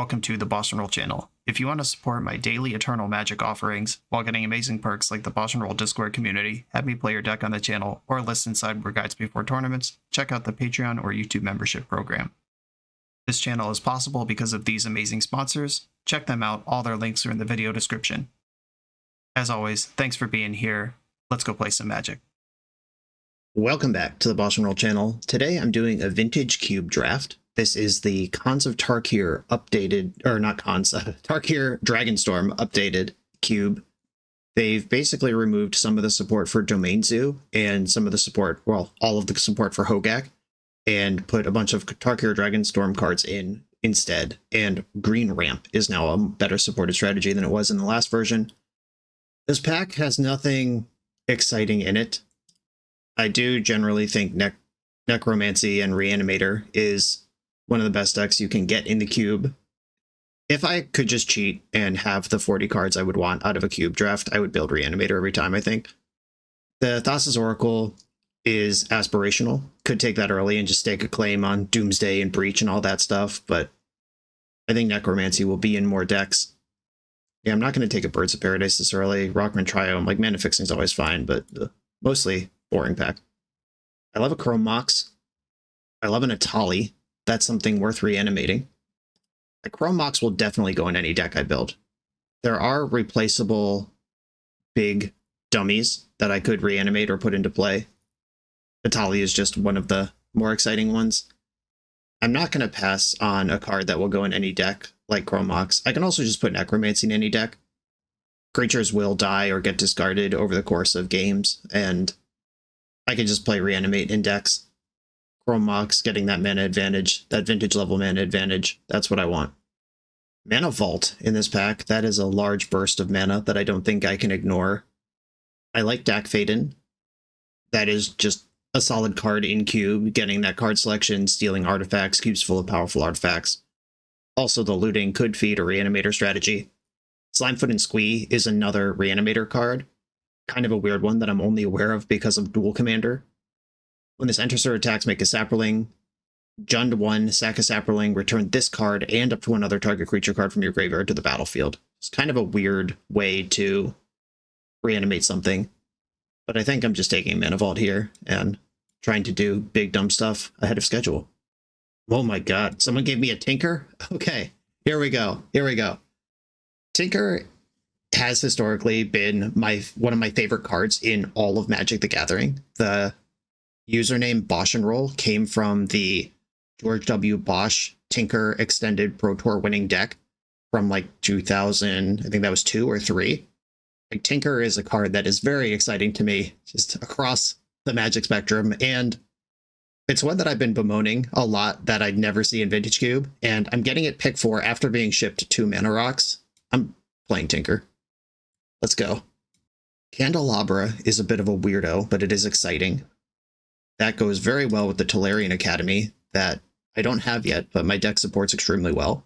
welcome to the BoshNRoll channel. If you want to support my daily Eternal Magic offerings while getting amazing perks like the BoshNRoll Discord community, have me play your deck on the channel, or listen sideboard guides before tournaments, check out the Patreon or YouTube membership program. This channel is possible because of these amazing sponsors. Check them out, all their links are in the video description. As always, thanks for being here. Let's go play some Magic. Welcome back to the BoshNRoll channel. Today I'm doing a vintage cube draft. This is the Khans of Tarkir updated, or not Khans, Tarkir Dragonstorm updated cube. They've basically removed some of the support for Domain Zoo and some of the support, well, all of the support for Hogak, and put a bunch of Tarkir Dragonstorm cards in instead. And Green Ramp is now a better supported strategy than it was in the last version. This pack has nothing exciting in it. I do generally think Necromancy and Reanimator is one of the best decks you can get in the cube. If I could just cheat and have the 40 cards I would want out of a cube draft, I would build Reanimator every time, I think. The Thassa's Oracle is aspirational. Could take that early and just stake a claim on Doomsday and Breach and all that stuff, but I think Necromancy will be in more decks. Yeah, I'm not going to take a Birds of Paradise this early. Rockman Triome, like mana fixing is always fine, but mostly boring pack. I love a Chrome Mox. I love an Atali. That's something worth reanimating. A Chrome Mox will definitely go in any deck I build. There are replaceable big dummies that I could reanimate or put into play. Atali is just one of the more exciting ones. I'm not going to pass on a card that will go in any deck like Chrome Mox. I can also just put Necromancy in any deck. Creatures will die or get discarded over the course of games, and I can just play Reanimate in decks. Chrome Mox getting that mana advantage, that vintage level mana advantage, that's what I want. Mana Vault in this pack, that is a large burst of mana that I don't think I can ignore. I like Dak Faden. That is just a solid card in cube, getting that card selection, stealing artifacts, cube's full of powerful artifacts. Also, the looting could feed a Reanimator strategy. Slimefoot and Squee is another Reanimator card. Kind of a weird one that I'm only aware of because of Dual Commander. When this enters or attacks, make a Saproling. Jund 1, sack a Saproling, return this card and up to another target creature card from your graveyard to the battlefield. It's kind of a weird way to reanimate something. But I think I'm just taking Mana Vault here and trying to do big dumb stuff ahead of schedule. Oh my god, someone gave me a Tinker? Okay, here we go. Tinker has historically been one of my favorite cards in all of Magic the Gathering. The username BoshNRoll came from the George W. Bosh Tinker Extended Pro Tour winning deck from like 2000, I think that was 2 or 3. Like, Tinker is a card that is very exciting to me, just across the Magic spectrum, and it's one that I've been bemoaning a lot that I'd never see in Vintage Cube, and I'm getting it pick 4 after being shipped 2 Mana Rocks. I'm playing Tinker. Let's go. Candelabra is a bit of a weirdo, but it is exciting. That goes very well with the Tolarian Academy that I don't have yet, but my deck supports extremely well.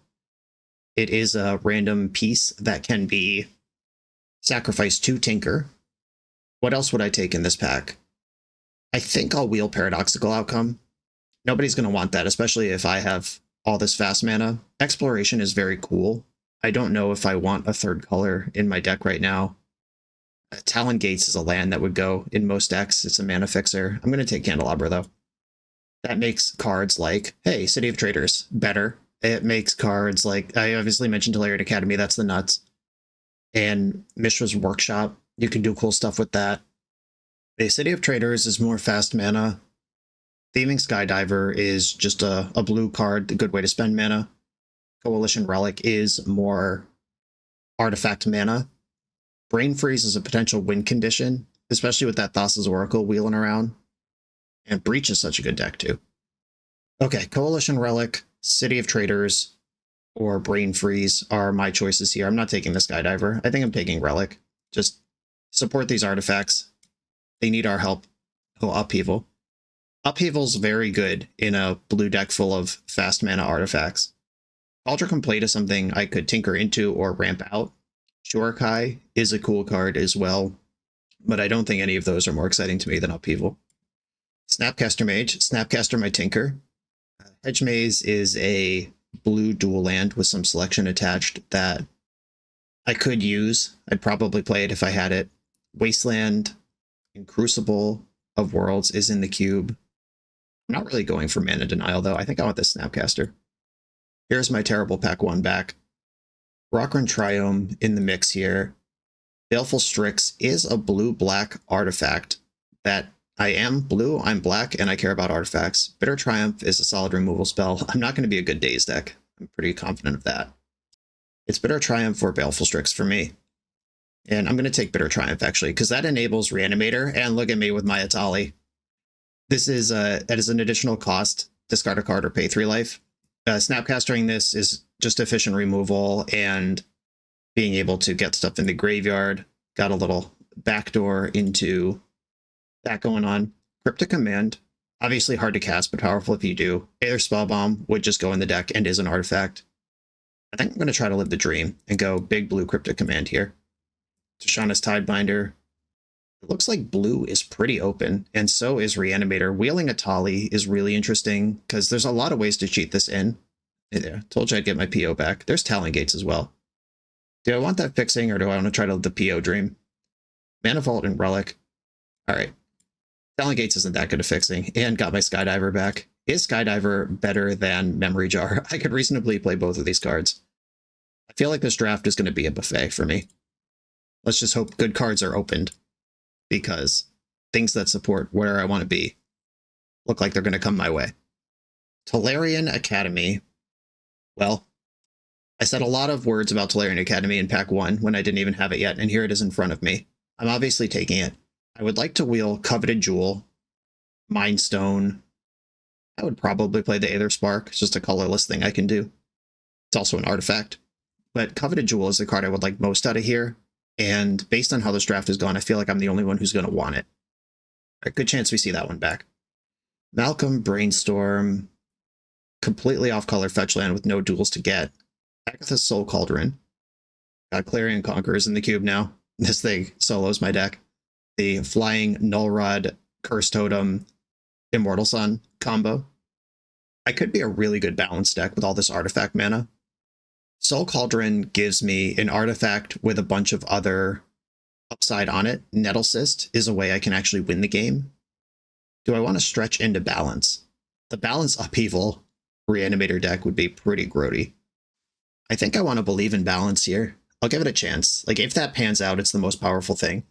It is a random piece that can be sacrificed to Tinker. What else would I take in this pack? I think I'll wheel Paradoxical Outcome. Nobody's going to want that, especially if I have all this fast mana. Exploration is very cool. I don't know if I want a third color in my deck right now. Talon Gates is a land that would go in most decks. It's a mana fixer. I'm going to take Candelabra, though. That makes cards like, hey, City of Traders better. It makes cards like, I obviously mentioned Tolarian Academy, that's the nuts. And Mishra's Workshop, you can do cool stuff with that. The City of Traders is more fast mana. Thieving Skydiver is just a blue card, a good way to spend mana. Coalition Relic is more artifact mana. Brain Freeze is a potential win condition, especially with that Thassa's Oracle wheeling around. And Breach is such a good deck, too. Okay, Coalition Relic, City of Traders, or Brain Freeze are my choices here. I'm not taking the Skydiver. I think I'm taking Relic. Just support these artifacts. They need our help. Oh, Upheaval. Upheaval's very good in a blue deck full of fast mana artifacts. Cauldron Complete is something I could tinker into or ramp out. Shurikai is a cool card as well, but I don't think any of those are more exciting to me than Upheaval. Snapcaster Mage, Snapcaster my Tinker. Hedge Maze is a blue dual land with some selection attached that I could use. I'd probably play it if I had it. Wasteland and Crucible of Worlds is in the cube. I'm not really going for mana denial, though. I think I want the Snapcaster. Here's my terrible pack 1 back. Rockran Triome in the mix here. Baleful Strix is a blue-black artifact that I am blue, I'm black, and I care about artifacts. Bitter Triumph is a solid removal spell. I'm not going to be a good Daze deck. I'm pretty confident of that. It's Bitter Triumph or Baleful Strix for me. And I'm going to take Bitter Triumph, actually, because that enables Reanimator, and look at me with my Atali. This is that is an additional cost. Discard a card or pay 3 life. Snapcastering this is just efficient removal and being able to get stuff in the graveyard. Got a little backdoor into that going on. Cryptic Command, obviously hard to cast, but powerful if you do. Aether Spellbomb would just go in the deck and is an artifact. I think I'm going to try to live the dream and go big blue Cryptic Command here. Tishana's Tidebinder. It looks like blue is pretty open, and so is Reanimator. Wheeling Atali is really interesting, because there's a lot of ways to cheat this in. Hey there, told you I'd get my PO back. There's Talon Gates as well. Do I want that fixing, or do I want to try to live the PO dream? Mana Vault and Relic. Alright. Talon Gates isn't that good at fixing, and got my Skydiver back. Is Skydiver better than Memory Jar? I could reasonably play both of these cards. I feel like this draft is going to be a buffet for me. Let's just hope good cards are opened, because things that support where I want to be look like they're going to come my way. Tolarian Academy. Well, I said a lot of words about Tolarian Academy in pack 1 when I didn't even have it yet, and here it is in front of me. I'm obviously taking it. I would like to wheel Coveted Jewel, Mind Stone. I would probably play the Aether Spark. It's just a colorless thing I can do. It's also an artifact. But Coveted Jewel is the card I would like most out of here. And based on how this draft has gone, I feel like I'm the only one who's going to want it. All right, good chance we see that one back. Malcolm, Brainstorm. Completely off-color fetch land with no duels to get. Agatha's Soul Cauldron. Got Clarion Conquerors in the cube now. This thing solos my deck. The Flying Null Rod, Curse Totem, Immortal Sun combo. I could be a really good balanced deck with all this artifact mana. Soul Cauldron gives me an artifact with a bunch of other upside on it. Nettle Cyst is a way I can actually win the game. Do I want to stretch into balance? The balance upheaval Reanimator deck would be pretty grody. I think I want to believe in balance here. I'll give it a chance. Like, if that pans out, it's the most powerful thing.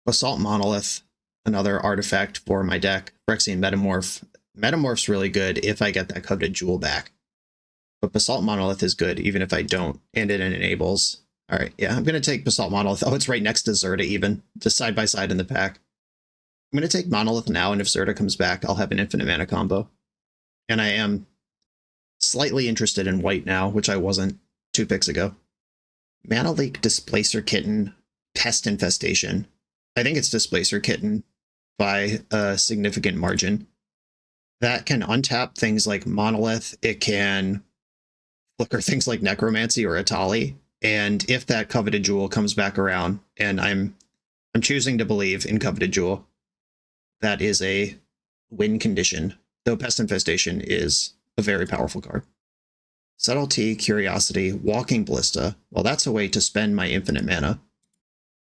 Assault Monolith, another artifact for my deck. Phyrexian Metamorph. Metamorph's really good if I get that Coveted Jewel back. But Basalt Monolith is good, even if I don't, and it enables. Alright, yeah, I'm going to take Basalt Monolith. Oh, it's right next to Zerta even, just side by side in the pack. I'm going to take Monolith now, and if Zerta comes back, I'll have an infinite mana combo. And I am slightly interested in white now, which I wasn't 2 picks ago. Mana Leak, Displacer Kitten, Pest Infestation. I think it's Displacer Kitten by a significant margin. That can untap things like Monolith, it can flicker things like Necromancy or Atali, and if that Coveted Jewel comes back around, and I'm choosing to believe in Coveted Jewel, that is a win condition, though Pest Infestation is a very powerful card. Subtlety, Curiosity, Walking Ballista. Well, that's a way to spend my infinite mana.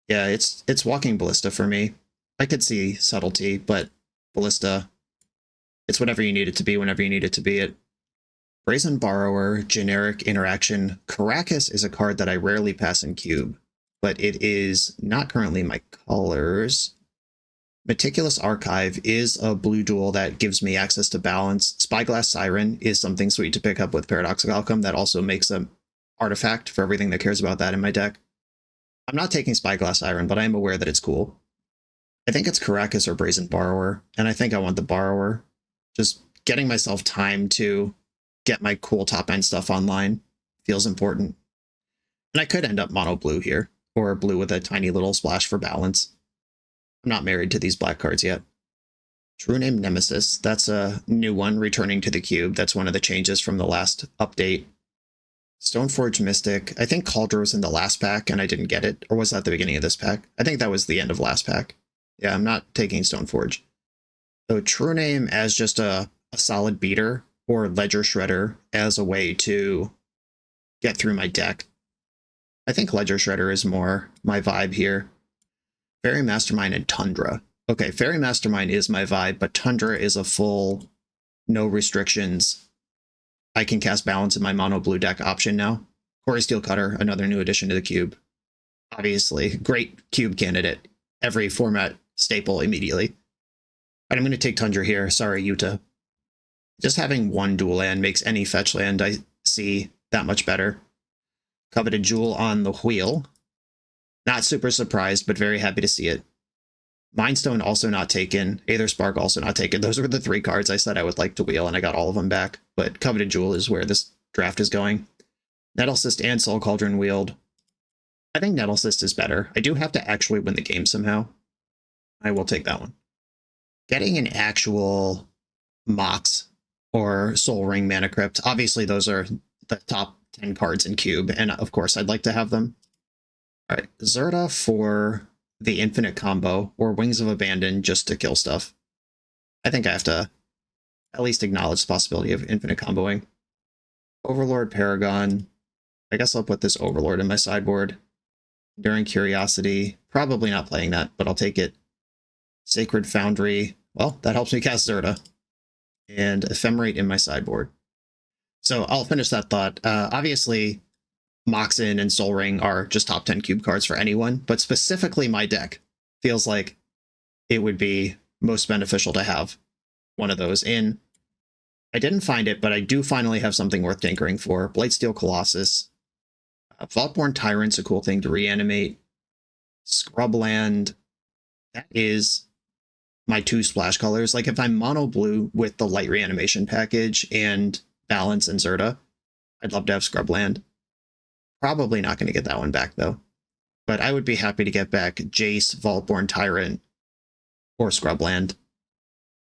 Yeah, it's Walking Ballista for me. I could see Subtlety, but Ballista, it's whatever you need it to be whenever you need it to be it. Brazen Borrower, Generic Interaction. Caracas is a card that I rarely pass in cube, but it is not currently my colors. Meticulous Archive is a blue duel that gives me access to balance. Spyglass Siren is something sweet to pick up with Paradoxical Outcome that also makes an artifact for everything that cares about that in my deck. I'm not taking Spyglass Siren, but I am aware that it's cool. I think it's Caracas or Brazen Borrower, and I think I want the Borrower. Just getting myself time to get my cool top-end stuff online feels important. And I could end up mono blue here, or blue with a tiny little splash for balance. I'm not married to these black cards yet. True Name Nemesis, that's a new one returning to the cube. That's one of the changes from the last update. Stoneforge Mystic, I think Cauldron was in the last pack and I didn't get it, or was that the beginning of this pack? I think that was the end of last pack. Yeah, I'm not taking Stoneforge. So True Name as just a solid beater or Ledger Shredder as a way to get through my deck. I think Ledger Shredder is more my vibe here. Fairy Mastermind and Tundra. Okay, Fairy Mastermind is my vibe, but Tundra is a full, no restrictions. I can cast Balance in my mono blue deck option now. Quarry Steel Cutter, another new addition to the cube. Obviously, great cube candidate. Every format staple immediately. But I'm going to take Tundra here. Sorry, Utah. Just having one dual land makes any fetch land I see that much better. Coveted Jewel on the wheel. Not super surprised, but very happy to see it. Mindstone also not taken. Aether Spark also not taken. Those were the 3 cards I said I would like to wheel, and I got all of them back. But Coveted Jewel is where this draft is going. Nettlecyst and Soul Cauldron wheeled. I think Nettlecyst is better. I do have to actually win the game somehow. I will take that one. Getting an actual Mox or Soul Ring Mana Crypt. Obviously, those are the top 10 cards in Cube, and of course, I'd like to have them. All right, Zerta for the Infinite Combo, or Wings of Abandon just to kill stuff. I think I have to at least acknowledge the possibility of Infinite Comboing. Overlord Paragon. I guess I'll put this Overlord in my sideboard. Enduring Curiosity. Probably not playing that, but I'll take it. Sacred Foundry. Well, that helps me cast Zerta. And Ephemerate in my sideboard. So I'll finish that thought. Obviously, Moxen and Soul Ring are just top 10 cube cards for anyone, but specifically my deck feels like it would be most beneficial to have one of those in. I didn't find it, but I do finally have something worth tinkering for. Blightsteel Colossus. Vaultborn Tyrant's a cool thing to reanimate. Scrubland. That is my 2 splash colors. Like if I'm mono blue with the light reanimation package and Balance and Zerta, I'd love to have Scrubland. Probably not going to get that one back though. But I would be happy to get back Jace, Vaultborn Tyrant, or Scrubland.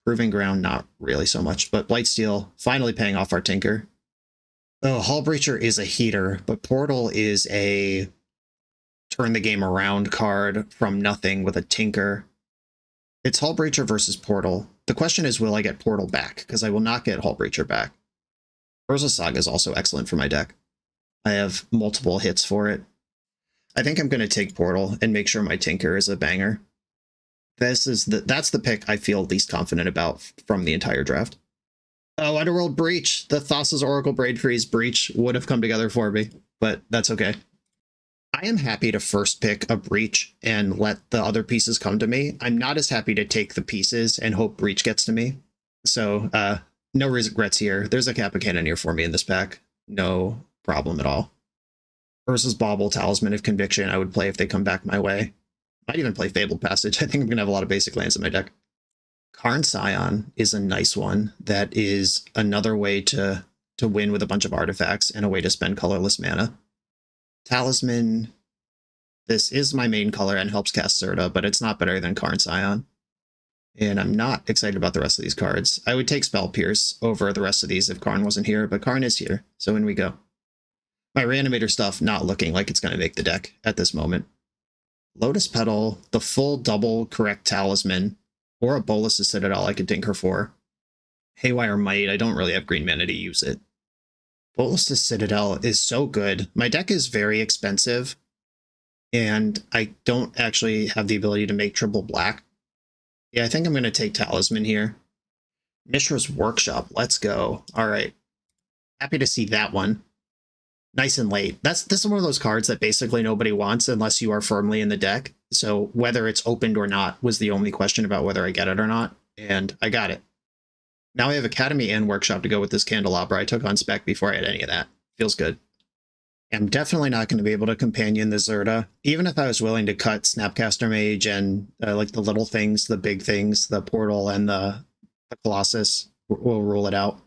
Proving Ground, not really so much, but Blightsteel finally paying off our Tinker. Oh, Hullbreacher is a heater, but Portal is a turn the game around card from nothing with a Tinker. It's Hullbreacher versus Portal. The question is, will I get Portal back? Because I will not get Hullbreacher back. Urza Saga is also excellent for my deck. I have multiple hits for it. I think I'm going to take Portal and make sure my Tinker is a banger. That's the pick I feel least confident about from the entire draft. Oh, Underworld Breach. The Thassa's Oracle Braid Freeze Breach would have come together for me, but that's okay. I am happy to first pick a Breach and let the other pieces come to me. I'm not as happy to take the pieces and hope Breach gets to me. So, no regrets here. There's a Kappa Cannoneer for me in this pack. No problem at all. Versus Bauble, Talisman of Conviction, I would play if they come back my way. Might even play Fabled Passage. I think I'm going to have a lot of basic lands in my deck. Karn Scion is a nice one. That is another way to win with a bunch of artifacts and a way to spend colorless mana. Talisman, this is my main color and helps cast Zerta, but it's not better than Karn Scion. And I'm not excited about the rest of these cards. I would take Spell Pierce over the rest of these if Karn wasn't here, but Karn is here, so in we go. My Reanimator stuff not looking like it's going to make the deck at this moment. Lotus Petal, the full double correct Talisman, or a Bolus of Citadel I could tinker for. Haywire Might, I don't really have green mana to use it. Bolus of Citadel is so good. My deck is very expensive, and I don't actually have the ability to make triple black. Yeah, I think I'm going to take Talisman here. Mishra's Workshop, let's go. All right. Happy to see that one. Nice and late. This is one of those cards that basically nobody wants unless you are firmly in the deck. So whether it's opened or not was the only question about whether I get it or not. And I got it. Now I have Academy and Workshop to go with this Candelabra I took on spec before I had any of that. Feels good. I'm definitely not going to be able to companion the Zerta. Even if I was willing to cut Snapcaster Mage and like the little things, the big things, the Portal and the Colossus, we'll rule it out.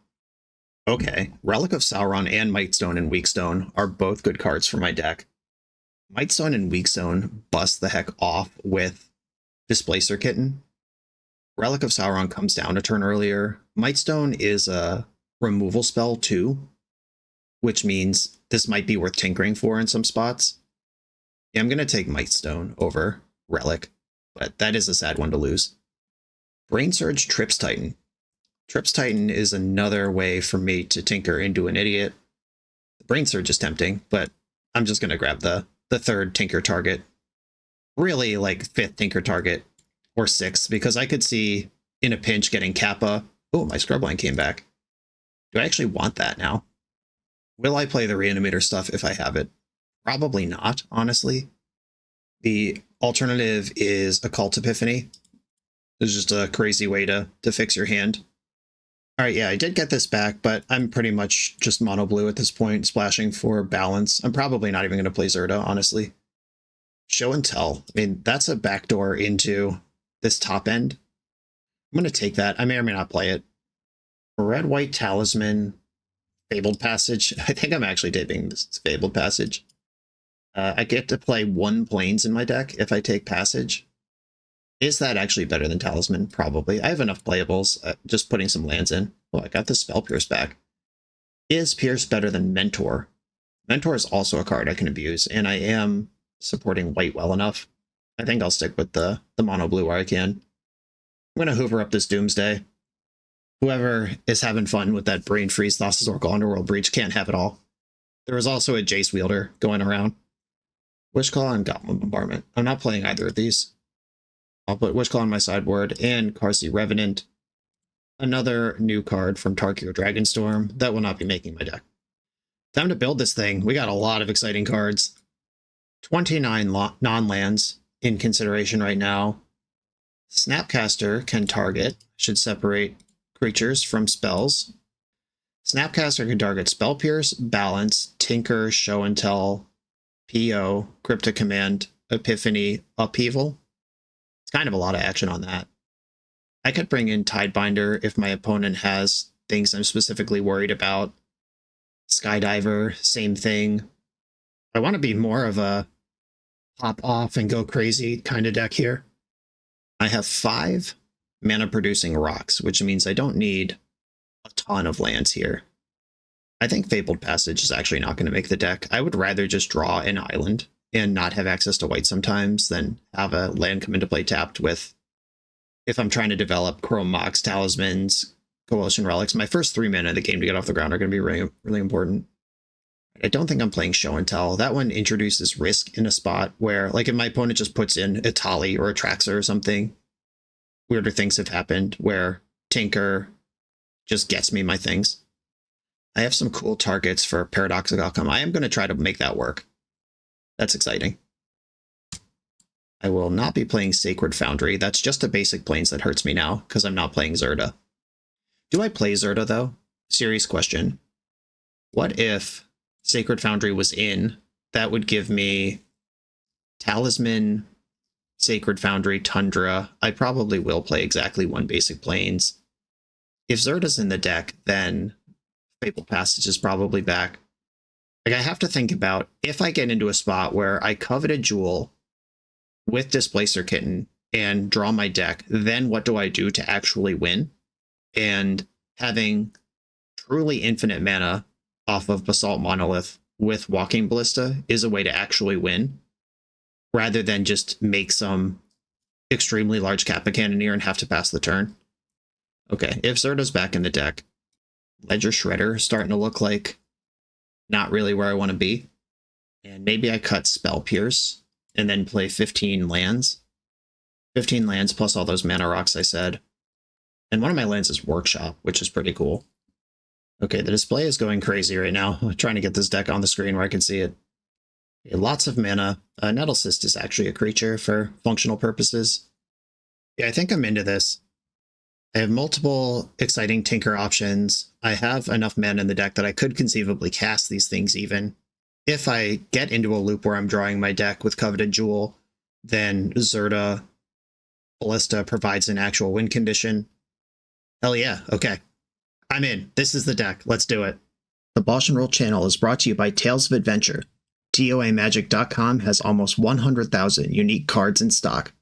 Okay, Relic of Sauron and Mightstone and Weakstone are both good cards for my deck. Mightstone and Weakstone bust the heck off with Displacer Kitten. Relic of Sauron comes down a turn earlier. Mightstone is a removal spell too, which means this might be worth tinkering for in some spots. Yeah, I'm going to take Mightstone over Relic, but that is a sad one to lose. Brain Surge Trips Titan. Trips Titan is another way for me to tinker into an idiot. The Brain Surge is tempting, but I'm just going to grab the third tinker target. Really, like, fifth tinker target or sixth, because I could see in a pinch getting Kappa. Oh, my Scrubline came back. Do I actually want that now? Will I play the Reanimator stuff if I have it? Probably not, honestly. The alternative is Occult Epiphany. It's just a crazy way to fix your hand. All right, yeah, I did get this back, but I'm pretty much just mono blue at this point, splashing for balance. I'm probably not even going to play Zerda, honestly. Show and Tell. I mean, that's a backdoor into this top end. I'm going to take that. I may or may not play it. Red-White Talisman, Fabled Passage. I think I'm actually taping this Fabled Passage. I get to play 1 Plains in my deck if I take Passage. Is that actually better than Talisman? Probably. I have enough playables, just putting some lands in. Oh, I got the Spell Pierce back. Is Pierce better than Mentor? Mentor is also a card I can abuse, and I am supporting white well enough. I think I'll stick with the mono blue where I can. I'm going to hoover up this Doomsday. Whoever is having fun with that Brain Freeze, Thassa's Oracle, Underworld Breach can't have it all. There was also a Jace Wielder going around. Wishclaw and Goblin Bombardment. I'm not playing either of these. I'll put Wishclaw on my sideboard and Carsey Revenant. Another new card from Tarkir Dragonstorm that will not be making my deck. Time to build this thing. We got a lot of exciting cards. 29 non-lands in consideration right now. Snapcaster can target. Should separate creatures from spells. Snapcaster can target Spell Pierce, Balance, Tinker, Show and Tell, PO, Cryptic Command, Epiphany, Upheaval. It's kind of a lot of action on that. I could bring in Tidebinder if my opponent has things I'm specifically worried about. Skydiver, same thing. I want to be more of a pop off and go crazy kind of deck here. I have 5 mana producing rocks, which means I don't need a ton of lands here. I think Fabled Passage is actually not going to make the deck. I would rather just draw an island and not have access to white sometimes than have a land come into play tapped with, if I'm trying to develop Chrome Mox, Talismans, Coalition Relics. My first 3 mana of the game to get off the ground are going to be really, really important. I don't think I'm playing Show and Tell. That one introduces risk in a spot where, like, if my opponent just puts in a Tali or a Traxxer or something, weirder things have happened where Tinker just gets me my things. I have some cool targets for Paradoxic Outcome. I am going to try to make that work. That's exciting. I will not be playing Sacred Foundry. That's just a basic Plains that hurts me now because I'm not playing Zerda. Do I play Zerda, though? Serious question. What if Sacred Foundry was in? That would give me Talisman, Sacred Foundry, Tundra. I probably will play exactly 1 basic Plains. If Zerda's in the deck, then Fabled Passage is probably back. Like, I have to think about if I get into a spot where I covet a jewel with Displacer Kitten and draw my deck, then what do I do to actually win? And having truly infinite mana off of Basalt Monolith with Walking Ballista is a way to actually win, rather than just make some extremely large Kappa Cannoneer and have to pass the turn. Okay, if Zerda's back in the deck, Ledger Shredder starting to look like not really where I want to be. And maybe I cut Spell Pierce and then play 15 lands. 15 lands plus all those mana rocks I said. And one of my lands is Workshop, which is pretty cool. Okay, the display is going crazy right now. I'm trying to get this deck on the screen where I can see it. Okay, lots of mana. Nettle Cyst is actually a creature for functional purposes. Yeah, I think I'm into this. I have multiple exciting Tinker options. I have enough mana in the deck that I could conceivably cast these things even. If I get into a loop where I'm drawing my deck with Coveted Jewel, then Zerda Ballista provides an actual win condition. Hell yeah, okay. I'm in. This is the deck. Let's do it. The BoshNRoll channel is brought to you by Tales of Adventure. TOAMagic.com has almost 100,000 unique cards in stock.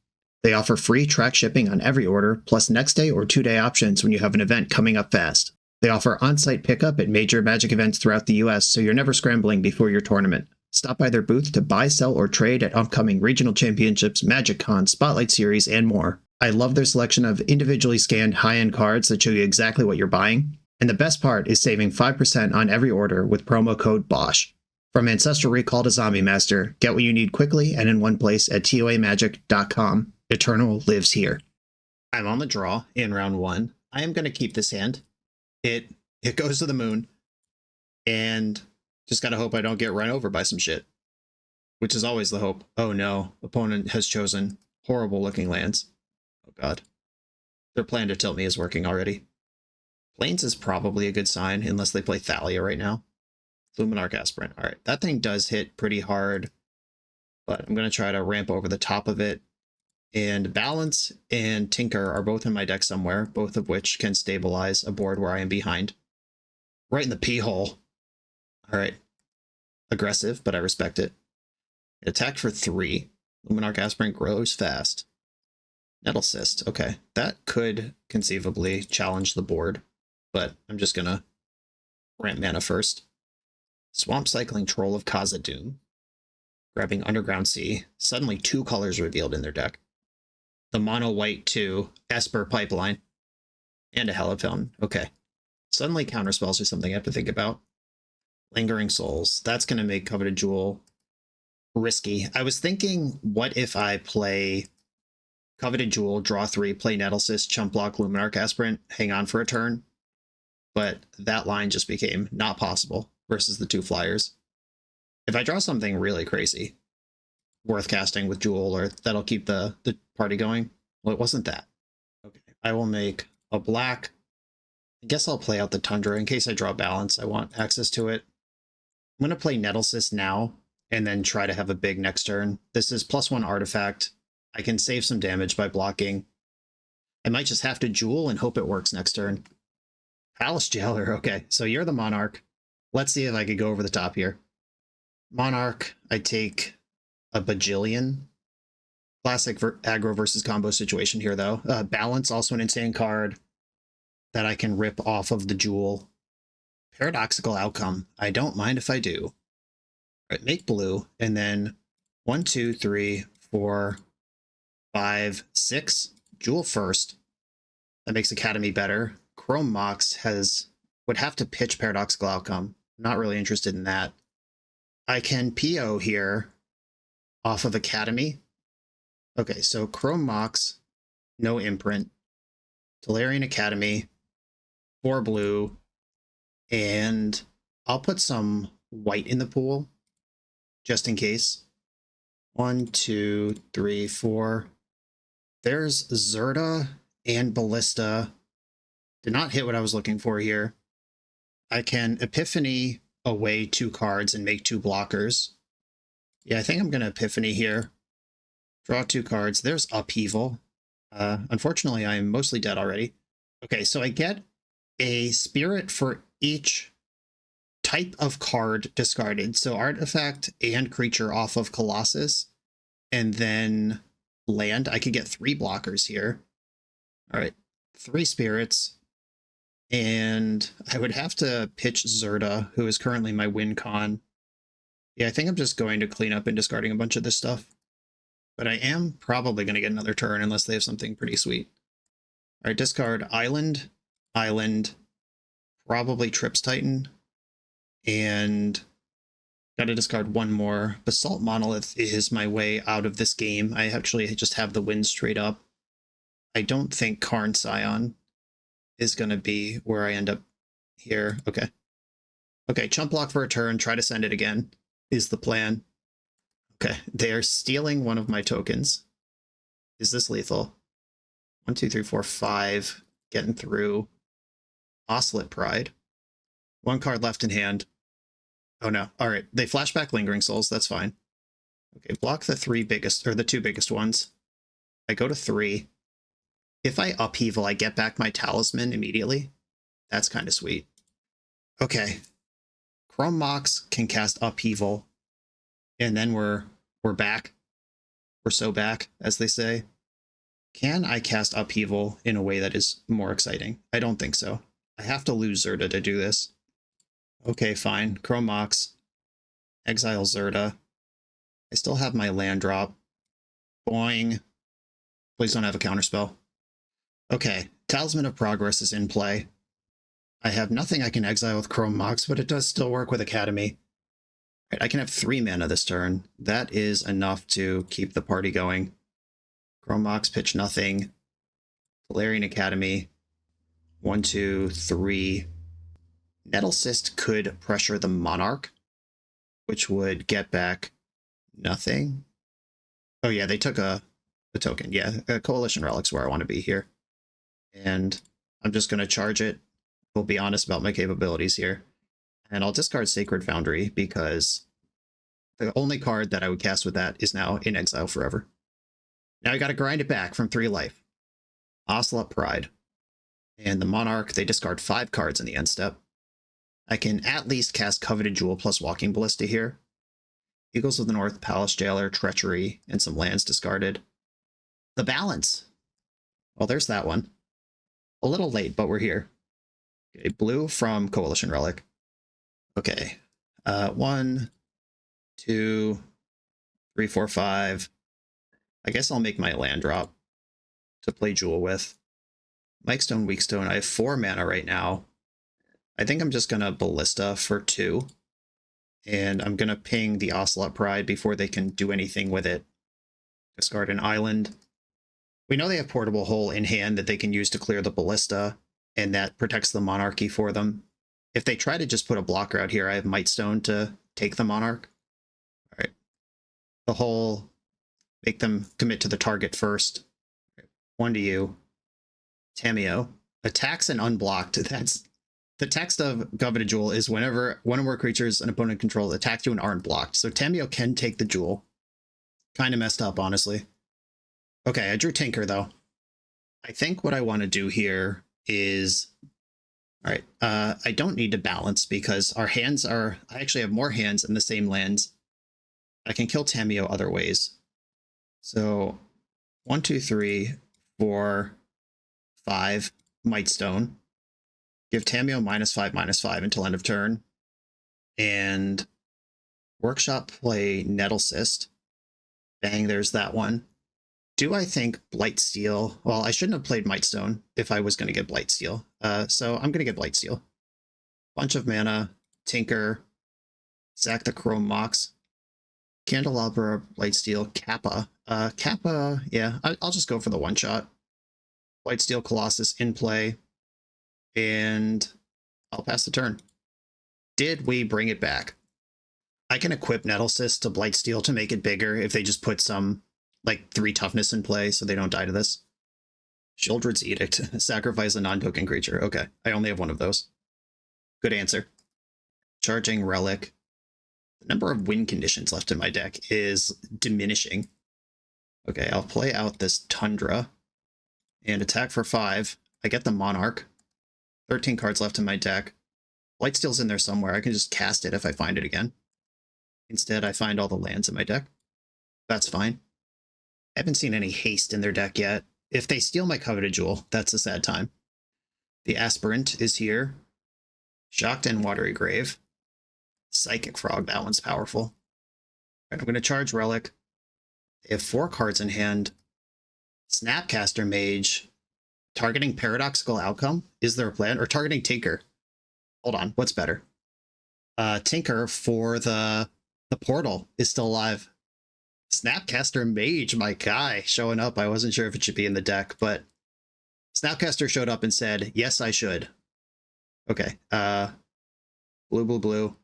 They offer free track shipping on every order, plus next day or 2-day options when you have an event coming up fast. They offer on-site pickup at major Magic events throughout the US, so you're never scrambling before your tournament. Stop by their booth to buy, sell, or trade at upcoming regional championships, Magic Con, Spotlight Series, and more. I love their selection of individually scanned high-end cards that show you exactly what you're buying. And the best part is saving 5% on every order with promo code BOSH. From Ancestral Recall to Zombie Master, get what you need quickly and in one place at toamagic.com. Eternal lives here. I'm on the draw in round 1. I am going to keep this hand. It goes to the moon. And just gotta hope I don't get run over by some shit. Which is always the hope. Oh no, opponent has chosen horrible looking lands. Oh god. Their plan to tilt me is working already. Plains is probably a good sign, unless they play Thalia right now. Luminarch Aspirant. Alright, that thing does hit pretty hard. But I'm gonna try to ramp over the top of it. And Balance and Tinker are both in my deck somewhere, both of which can stabilize a board where I am behind. Right in the pee hole. Alright. Aggressive, but I respect it. It attacked for 3. Luminarch Aspirant grows fast. Nettle Cyst. Okay. That could conceivably challenge the board, but I'm just gonna ramp mana first. Swamp Cycling Troll of Khazad-dûm. Grabbing Underground Sea. Suddenly 2 colors revealed in their deck. The mono white 2, Esper Pipeline. And a Hallowed Fountain. Okay. Suddenly counterspells are something I have to think about. Lingering Souls. That's going to make Coveted Jewel risky. I was thinking, what if I play Coveted Jewel, draw 3, play Nettlecyst, Chump Block, Luminarch Aspirant, hang on for a turn? But that line just became not possible versus the 2 flyers. If I draw something really crazy, worth casting with Jewel, or that'll keep the party going, well, it wasn't that. Okay, I will make a black. I guess I'll play out the Tundra in case I draw Balance. I want access to it. I'm going to play Nettlecyst now and then try to have a big next turn. This is +1 artifact. I can save some damage by blocking. I might just have to Jewel and hope it works next turn. Palace Jailer. Okay, so you're the Monarch. Let's see if I could go over the top here. Monarch, I take a bajillion. Classic aggro versus combo situation here, though. Balance, also an insane card that I can rip off of the Jewel. Paradoxical Outcome. I don't mind if I do. All right, make blue, and then 1, 2, 3, 4, 5, 6. Jewel first. That makes Academy better. Chrome Mox would have to pitch Paradoxical Outcome. Not really interested in that. I can PO here off of Academy. Okay, so Chrome Mox, no imprint. Tolarian Academy, 4 blue, and I'll put some white in the pool, just in case. 1, 2, 3, 4. There's Zerta and Ballista. Did not hit what I was looking for here. I can Epiphany away 2 cards and make 2 blockers. Yeah, I think I'm going to Epiphany here. Draw 2 cards. There's Upheaval. Unfortunately, I am mostly dead already. Okay, so I get a spirit for each type of card discarded. So artifact and creature off of Colossus. And then land. I could get 3 blockers here. All right, 3 spirits. And I would have to pitch Zerta, who is currently my win con. Yeah, I think I'm just going to clean up and discarding a bunch of this stuff. But I am probably going to get another turn unless they have something pretty sweet. All right, discard Island, probably Trips Titan, and got to discard 1 more. Basalt Monolith is my way out of this game. I actually just have the win straight up. I don't think Karn Scion is going to be where I end up here. Okay. Okay, Chump Block for a turn, try to send it again is the plan. Okay, they are stealing one of my tokens. Is this lethal? 1, 2, 3, 4, 5. Getting through. Oscillate Pride. 1 card left in hand. Oh no. Alright, they flash back Lingering Souls, that's fine. Okay, block the 3 biggest, or the 2 biggest ones. I go to 3. If I Upheaval, I get back my Talisman immediately. That's kind of sweet. Okay. Chrome Mox can cast Upheaval. And then we're back. We're so back, as they say. Can I cast Upheaval in a way that is more exciting? I don't think so. I have to lose Zerta to do this. Okay, fine. Chrome Mox. Exile Zerta. I still have my land drop. Boing. Please don't have a counterspell. Okay, Talisman of Progress is in play. I have nothing I can exile with Chrome Mox, but it does still work with Academy. Right, I can have 3 mana this turn. That is enough to keep the party going. Chrome Mox, pitch nothing. Tolarian Academy. 1, 2, 3. Nettlecyst could pressure the Monarch, which would get back nothing. Oh yeah, they took a token. Yeah, a Coalition Relic's where I want to be here. And I'm just going to charge it. We'll be honest about my capabilities here. And I'll discard Sacred Foundry because the only card that I would cast with that is now in exile forever. Now I got to grind it back from 3 life. Ocelot Pride. And the Monarch, they discard 5 cards in the end step. I can at least cast Coveted Jewel plus Walking Ballista here. Eagles of the North, Palace Jailer, Treachery, and some lands discarded. The Balance. Well, there's that one. A little late, but we're here. Okay, blue from Coalition Relic. Okay. 1, 2, 3, 4, 5. I guess I'll make my land drop to play Jewel with. Mike Stone, Weak Stone. I have 4 mana right now. I think I'm just going to Ballista for 2. And I'm going to ping the Ocelot Pride before they can do anything with it. Discard an island. We know they have Portable Hole in hand that they can use to clear the Ballista, and that protects the Monarchy for them. If they try to just put a blocker out here, I have Mightstone to take the Monarch. All right. The Hole, make them commit to the target first. 1 to you. Tameo. Attacks and unblocked. That's the text of Coveted Jewel is whenever one or more creatures an opponent controls attack you and aren't blocked. So Tameo can take the Jewel. Kind of messed up, honestly. Okay, I drew Tinker, though. I think what I want to do here is... Alright, I don't need to balance because our hands are... I actually have more hands in the same lands. I can kill Tameo other ways. So, 1, 2, 3, 4, 5, Mightstone. Give Tameo -5/-5 until end of turn. And Workshop play Nettlecyst. Bang, there's that one. Do I think Blightsteel... Well, I shouldn't have played Mightstone if I was going to get Blightsteel. So I'm going to get Blightsteel. Bunch of mana, Tinker, sack the Chrome Mox, Candelabra, Blightsteel, Kappa. Kappa, yeah, I'll just go for the one-shot. Blightsteel Colossus in play, and I'll pass the turn. Did we bring it back? I can equip Nettlecyst to Blightsteel to make it bigger if they just put some... like 3 toughness in play so they don't die to this. Sheoldred's Edict. Sacrifice a non-token creature. Okay, I only have 1 of those. Good answer. Charging Relic. The number of win conditions left in my deck is diminishing. Okay, I'll play out this Tundra and attack for 5. I get the Monarch. 13 cards left in my deck. Blightsteel's in there somewhere. I can just cast it if I find it again. Instead, I find all the lands in my deck. That's fine. I haven't seen any haste in their deck yet. If they steal my Coveted Jewel, that's a sad time. The Aspirant is here. Shocked and Watery Grave. Psychic Frog, that one's powerful. Right, I'm going to charge Relic. They have 4 cards in hand. Snapcaster Mage. Targeting Paradoxical Outcome? Is there a plan? Or targeting Tinker? Hold on, what's better? Tinker for the portal is still alive. Snapcaster Mage, my guy, showing up. I wasn't sure if it should be in the deck, but Snapcaster showed up and said, yes, I should. Okay. Blue, blue, blue.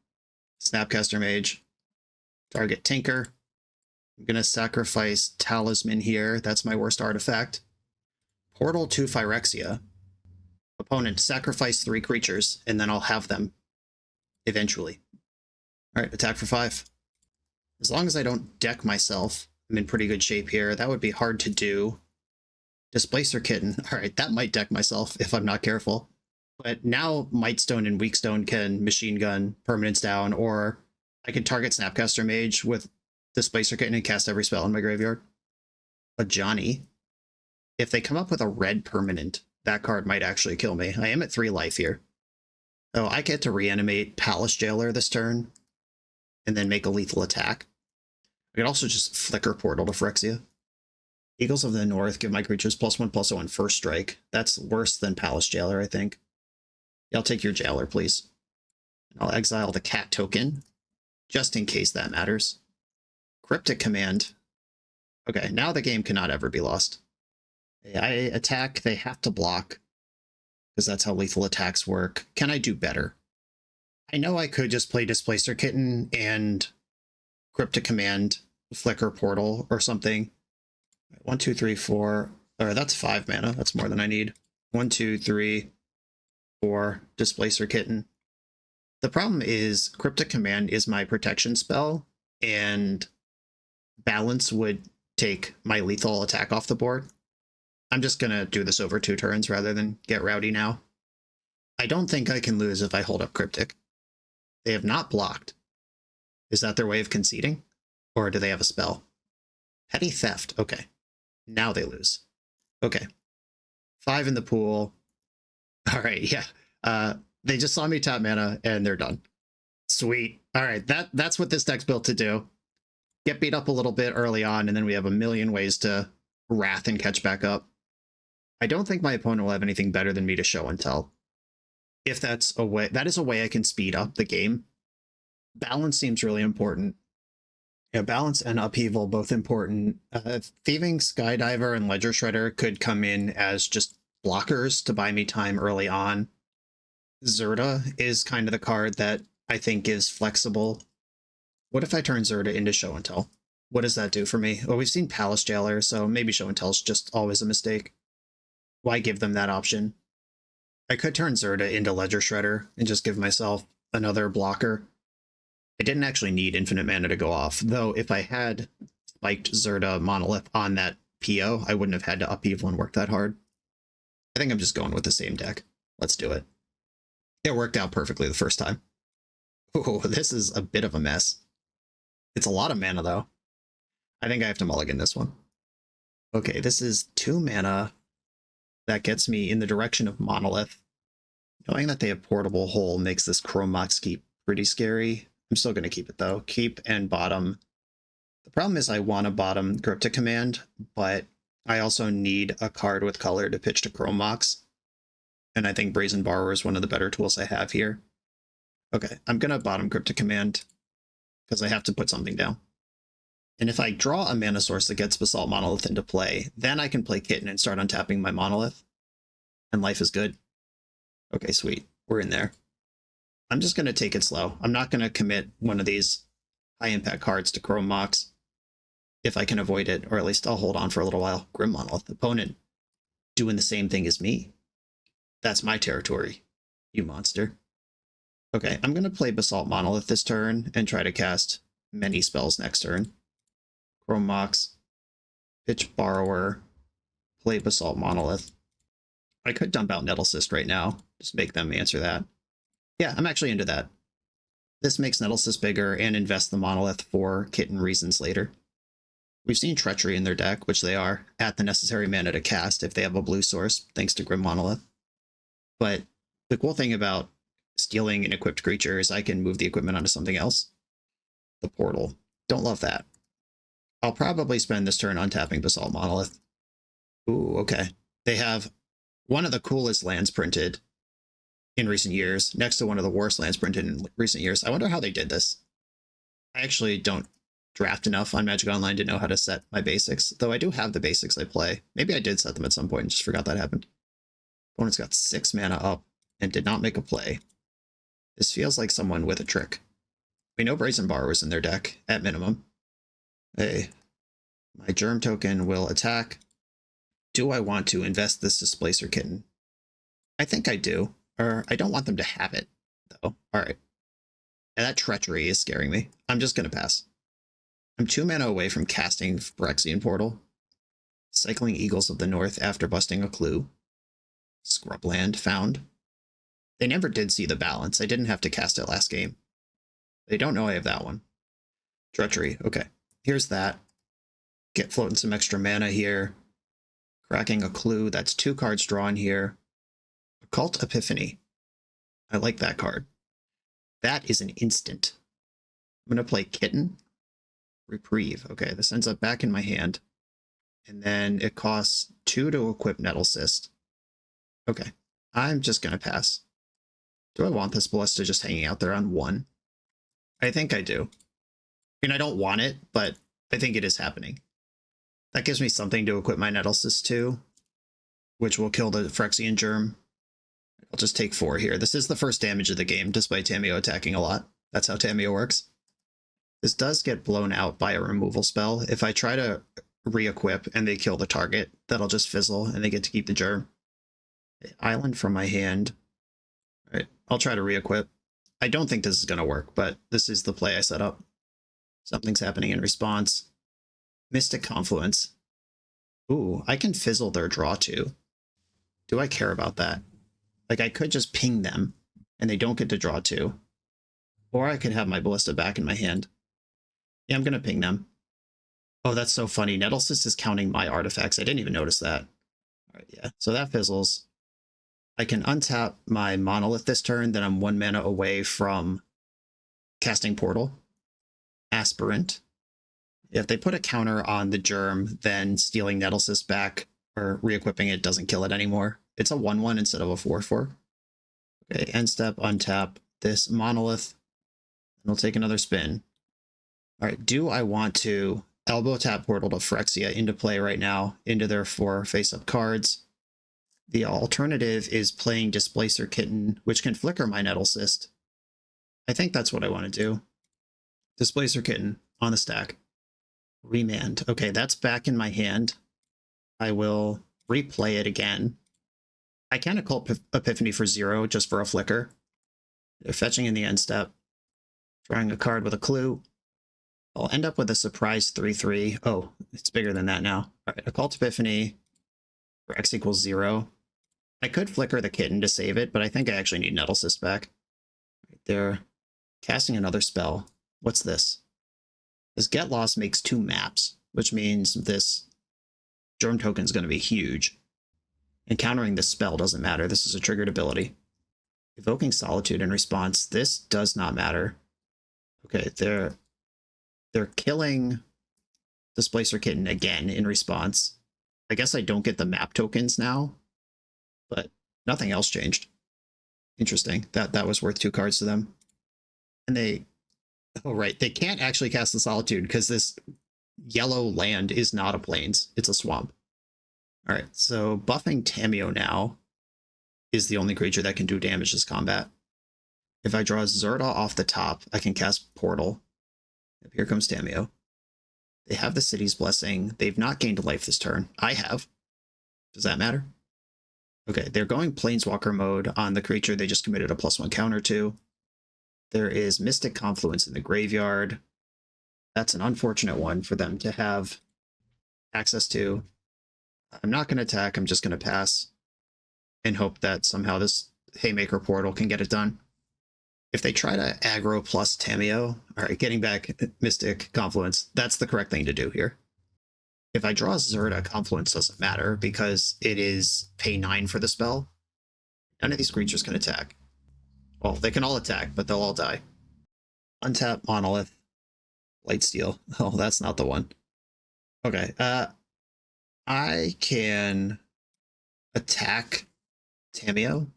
Snapcaster Mage. Target Tinker. I'm going to sacrifice Talisman here. That's my worst artifact. Portal to Phyrexia. Opponent, sacrifice 3 creatures, and then I'll have them. Eventually. Alright, attack for 5. As long as I don't deck myself, I'm in pretty good shape here. That would be hard to do. Displacer Kitten. Alright, that might deck myself if I'm not careful. But now Mightstone and Weakstone can machine gun permanents down, or I can target Snapcaster Mage with Displacer Kitten and cast every spell in my graveyard. A Johnny. If they come up with a red permanent, that card might actually kill me. I am at 3 life here. So I get to reanimate Palace Jailer this turn, and then make a lethal attack. I could also just flicker Portal to Phyrexia. Eagles of the North give my creatures +1/+0 on first strike. That's worse than Palace Jailer, I think. Yeah, I'll take your Jailer, please. And I'll exile the cat token, just in case that matters. Cryptic Command. Okay, now the game cannot ever be lost. I attack, they have to block, because that's how lethal attacks work. Can I do better? I know I could just play Displacer Kitten and Cryptic Command, Flicker Portal, or something. 1, 2, 3, 4. Or that's 5 mana. That's more than I need. 1, 2, 3, 4. Displacer Kitten. The problem is Cryptic Command is my protection spell, and Balance would take my lethal attack off the board. I'm just going to do this over 2 turns rather than get rowdy now. I don't think I can lose if I hold up Cryptic. They have not blocked. Is that their way of conceding? Or do they have a spell? Petty Theft. Okay. Now they lose. Okay. 5 in the pool. All right, yeah. They just saw me tap mana, and they're done. Sweet. All right, that's what this deck's built to do. Get beat up a little bit early on, and then we have a million ways to wrath and catch back up. I don't think my opponent will have anything better than me to show and tell. If that's a way, that is a way I can speed up the game. Balance seems really important. Yeah, balance and upheaval, both important. Thieving Skydiver and Ledger Shredder could come in as just blockers to buy me time early on. Zerda is kind of the card that I think is flexible. What if I turn Zerda into show and tell? What does that do for me? Well, we've seen Palace Jailer, so maybe show and tell is just always a mistake. Why give them that option? I could turn Zerda into Ledger Shredder and just give myself another blocker. I didn't actually need infinite mana to go off, though if I had spiked Zerda Monolith on that PO, I wouldn't have had to upheaval and work that hard. I think I'm just going with the same deck. Let's do it. It worked out perfectly the first time. Oh, this is a bit of a mess. It's a lot of mana, though. I think I have to mulligan this one. Okay, this is 2 mana. That gets me in the direction of Monolith. Knowing that they have Portable Hole makes this Chrome Mox keep pretty scary. I'm still going to keep it, though. Keep and bottom. The problem is I want to bottom Cryptic Command, but I also need a card with color to pitch to Chrome Mox. And I think Brazen Borrower is one of the better tools I have here. Okay, I'm going to bottom Cryptic Command because I have to put something down. And if I draw a mana source that gets Basalt Monolith into play, then I can play Kitten and start untapping my Monolith. And life is good. Okay, sweet. We're in there. I'm just going to take it slow. I'm not going to commit one of these high-impact cards to Chrome Mox if I can avoid it, or at least I'll hold on for a little while. Grim Monolith. Opponent doing the same thing as me. That's my territory, you monster. Okay, I'm going to play Basalt Monolith this turn and try to cast many spells next turn. Chrome Mox, pitch Borrower, play Basalt Monolith. I could dump out Nettle Cyst right now, just make them answer that. Yeah, I'm actually into that. This makes Nettle Cyst bigger and invest the Monolith for Kitten reasons later. We've seen Treachery in their deck, which they are at the necessary mana to cast if they have a blue source, thanks to Grim Monolith. But the cool thing about stealing an equipped creature is I can move the equipment onto something else. The Portal. Don't love that. I'll probably spend this turn untapping Basalt Monolith. Ooh, okay. They have one of the coolest lands printed in recent years, next to one of the worst lands printed in recent years. I wonder how they did this. I actually don't draft enough on Magic Online to know how to set my basics, though I do have the basics I play. Maybe I did set them at some point and just forgot that happened. Opponent's got 6 mana up and did not make a play. This feels like someone with a trick. We know Brazen Borrower is in their deck, at minimum. Hey, my Germ token will attack. Do I want to invest this Displacer Kitten? I think I do. Or I don't want them to have it, though. Alright. And that Treachery is scaring me. I'm just going to pass. I'm 2 mana away from casting Phyrexian Portal. Cycling Eagles of the North after busting a clue. Scrubland found. They never did see the balance. I didn't have to cast it last game. They don't know I have that one. Treachery. Okay. Here's that. Get floating some extra mana here. Cracking a clue. That's 2 cards drawn here. Occult Epiphany. I like that card. That is an instant. I'm going to play Kitten. Reprieve. Okay, this ends up back in my hand. and then it costs 2 to equip Nettle Cyst. Okay, I'm just gonna pass. Do I want this Ballista just hanging out there on 1? I think I do. I mean, I don't want it, but I think it is happening. That gives me something to equip my Nettle Cyst to, which will kill the Phyrexian Germ. I'll just take 4 here. This is the first damage of the game, despite Tamiyo attacking a lot. That's how Tamiyo works. This does get blown out by a removal spell. If I try to re-equip and they kill the target, that'll just fizzle and they get to keep the Germ. Island from my hand. All right, I'll try to re-equip. I don't think this is going to work, but this is the play I set up. Something's happening in response. Mystic Confluence. Ooh, I can fizzle their draw too. Do I care about that? Like, I could just ping them and they don't get to draw 2. Or I could have my Ballista back in my hand. Yeah, I'm going to ping them. Oh, that's so funny. Nettle Cyst is counting my artifacts. I didn't even notice that. All right, yeah. So that fizzles. I can untap my Monolith this turn, then I'm 1 mana away from casting Portal. Aspirant. If they put a counter on the Germ, then stealing Nettle Cyst back or re-equipping it doesn't kill it anymore. It's a 1/1 instead of a 4/4. Okay, end step, untap this Monolith. And we'll take another spin. All right, do I want to elbow tap Portal to Phyrexia into play right now, into their 4 face-up cards? The alternative is playing Displacer Kitten, which can flicker my Nettle Cyst. I think that's what I want to do. Displacer Kitten on the stack. Remand. Okay, that's back in my hand. I will replay it again. I can occult Epiphany for 0 just for a flicker. They're fetching in the end step. Drawing a card with a clue. I'll end up with a surprise 3/3. Oh, it's bigger than that now. All right, occult Epiphany for X equals 0. I could flicker the kitten to save it, but I think I actually need Nettle Cyst back. Right there. Casting another spell. What's this? This Get Lost makes 2 maps, which means this Germ token is going to be huge. Encountering this spell doesn't matter. This is a triggered ability. Evoking Solitude in response. This does not matter. Okay, they're killing Displacer Kitten again in response. I guess I don't get the map tokens now, but nothing else changed. Interesting. That was worth 2 cards to them. And they... Oh, right. They can't actually cast the Solitude because this yellow land is not a plains. It's a swamp. All right, so buffing Tamiyo now is the only creature that can do damage this combat. If I draw Zerta off the top, I can cast Portal. Here comes Tamiyo. They have the City's Blessing. They've not gained life this turn. I have. Does that matter? Okay, they're going Planeswalker mode on the creature they just committed a +1 counter to. There is Mystic Confluence in the graveyard. That's an unfortunate one for them to have access to. I'm not going to attack. I'm just going to pass and hope that somehow this Haymaker Portal can get it done. If they try to aggro plus Tamiyo, all right, getting back Mystic Confluence, that's the correct thing to do here. If I draw Zerta, Confluence doesn't matter because it is pay 9 for the spell. None of these creatures can attack. Well, they can all attack, but they'll all die. Untap Monolith. Lightsteel. Oh, that's not the one. Okay, I can attack Tamiyo.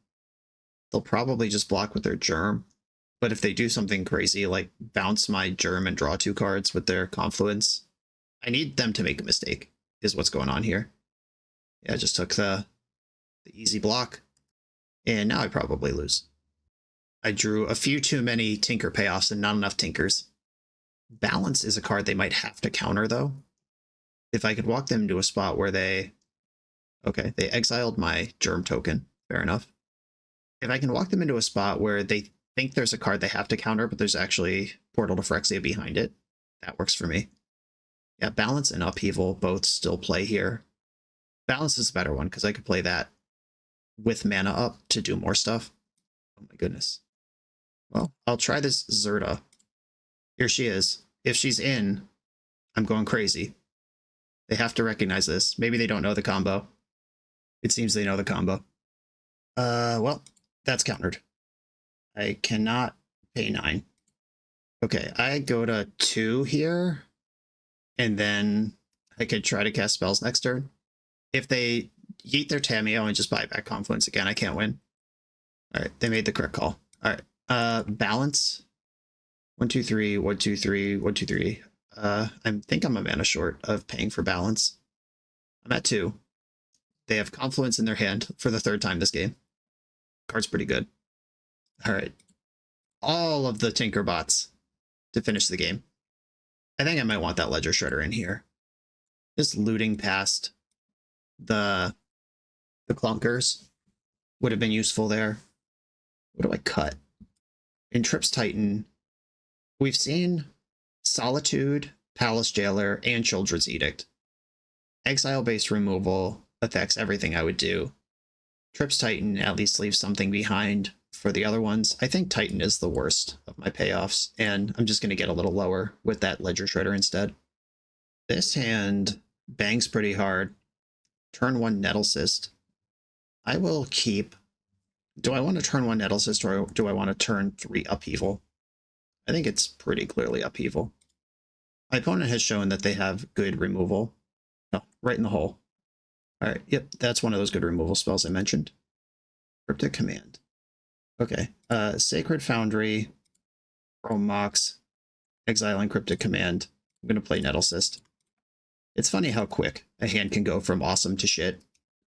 They'll probably just block with their Germ. But if they do something crazy, like bounce my Germ and draw 2 cards with their Confluence, I need them to make a mistake, is what's going on here. Yeah, I just took the easy block. And now I probably lose. I drew a few too many Tinker payoffs and not enough Tinkers. Balance is a card they might have to counter, though. If I could walk them into a spot where they... Okay, they exiled my Germ token. Fair enough. If I can walk them into a spot where they think there's a card they have to counter, but there's actually Portal to Phyrexia behind it, that works for me. Yeah, Balance and Upheaval both still play here. Balance is a better one, because I could play that with mana up to do more stuff. Oh my goodness. Well, I'll try this Zerta. Here she is. If she's in, I'm going crazy. They have to recognize this. Maybe they don't know the combo. It seems they know the combo. Well, that's countered. I cannot pay 9. Okay, I go to 2 here, and then I could try to cast spells next turn. If they yeet their Tamiyo and just buy back Confluence again, I can't win. All right, they made the correct call. All right, balance. 1, 2, 3, 1, 2, 3, 1, 2, 3. I think I'm a mana short of paying for balance. I'm at 2. They have Confluence in their hand for the 3rd time this game. Card's pretty good. All right. All of the Tinker bots to finish the game. I think I might want that Ledger Shredder in here. Just looting past the clunkers would have been useful there. What do I cut? In Trips Titan, we've seen Solitude, Palace Jailer, and Children's Edict. Exile-based removal affects everything I would do. Trips Titan at least leaves something behind for the other ones. I think Titan is the worst of my payoffs, and I'm just going to get a little lower with that Ledger Shredder instead. This hand bangs pretty hard. Turn 1 Nettle Cyst. I will keep... Do I want to turn 1 Nettle Cyst, or do I want to turn 3 Upheaval? I think it's pretty clearly Upheaval. My opponent has shown that they have good removal. Oh, right in the hole. Alright, yep, that's one of those good removal spells I mentioned. Cryptic Command. Okay, Sacred Foundry, Chrome Mox, Exile and Cryptic Command. I'm going to play Nettle Cyst. It's funny how quick a hand can go from awesome to shit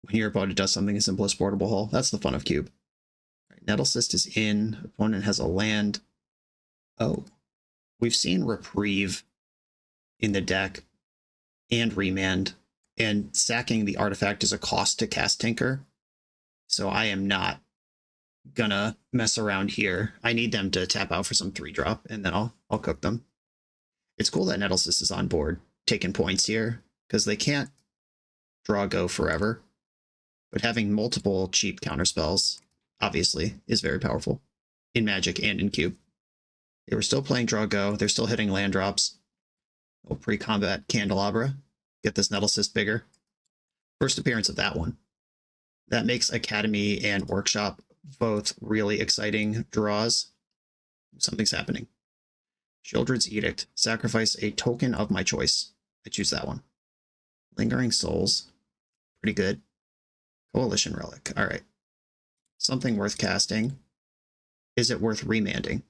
when your opponent does something as simple as Portable Hull. That's the fun of Cube. Right, Nettle Cyst is in. Opponent has a land. Oh, we've seen Reprieve in the deck and Remand, and sacking the artifact is a cost to cast Tinker. So I am not gonna mess around here. I need them to tap out for some 3-drop, and then I'll cook them. It's cool that Nettle Cyst is on board, taking points here, because they can't draw go forever. But having multiple cheap counterspells, obviously, is very powerful in Magic and in Cube. They were still playing draw go. They're still hitting land drops. Oh, pre-combat Candelabra. Get this Nettle Cyst bigger. First appearance of that one. That makes Academy and Workshop both really exciting draws. Something's happening. Children's Edict. Sacrifice a token of my choice. I choose that one. Lingering Souls. Pretty good. Coalition Relic. All right. Something worth casting. Is it worth remanding?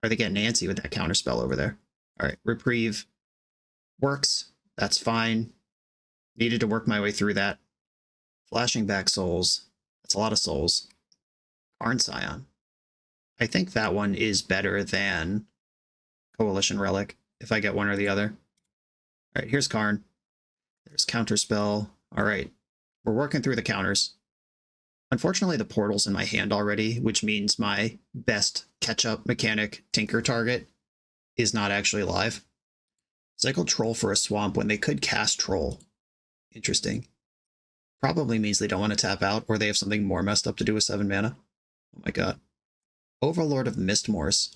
Or they get Nancy with that counterspell over there. All right. Reprieve. Works. That's fine. Needed to work my way through that. Flashing back Souls. That's a lot of souls. Karn Scion. I think that one is better than Coalition Relic, if I get one or the other. All right, here's Karn. There's Counterspell. All right, we're working through the counters. Unfortunately, the portal's in my hand already, which means my best catch-up mechanic Tinker target is not actually live. Cycle Troll for a swamp when they could cast Troll. Interesting. Probably means they don't want to tap out, or they have something more messed up to do with 7 mana. Oh my god. Overlord of Mistmoors.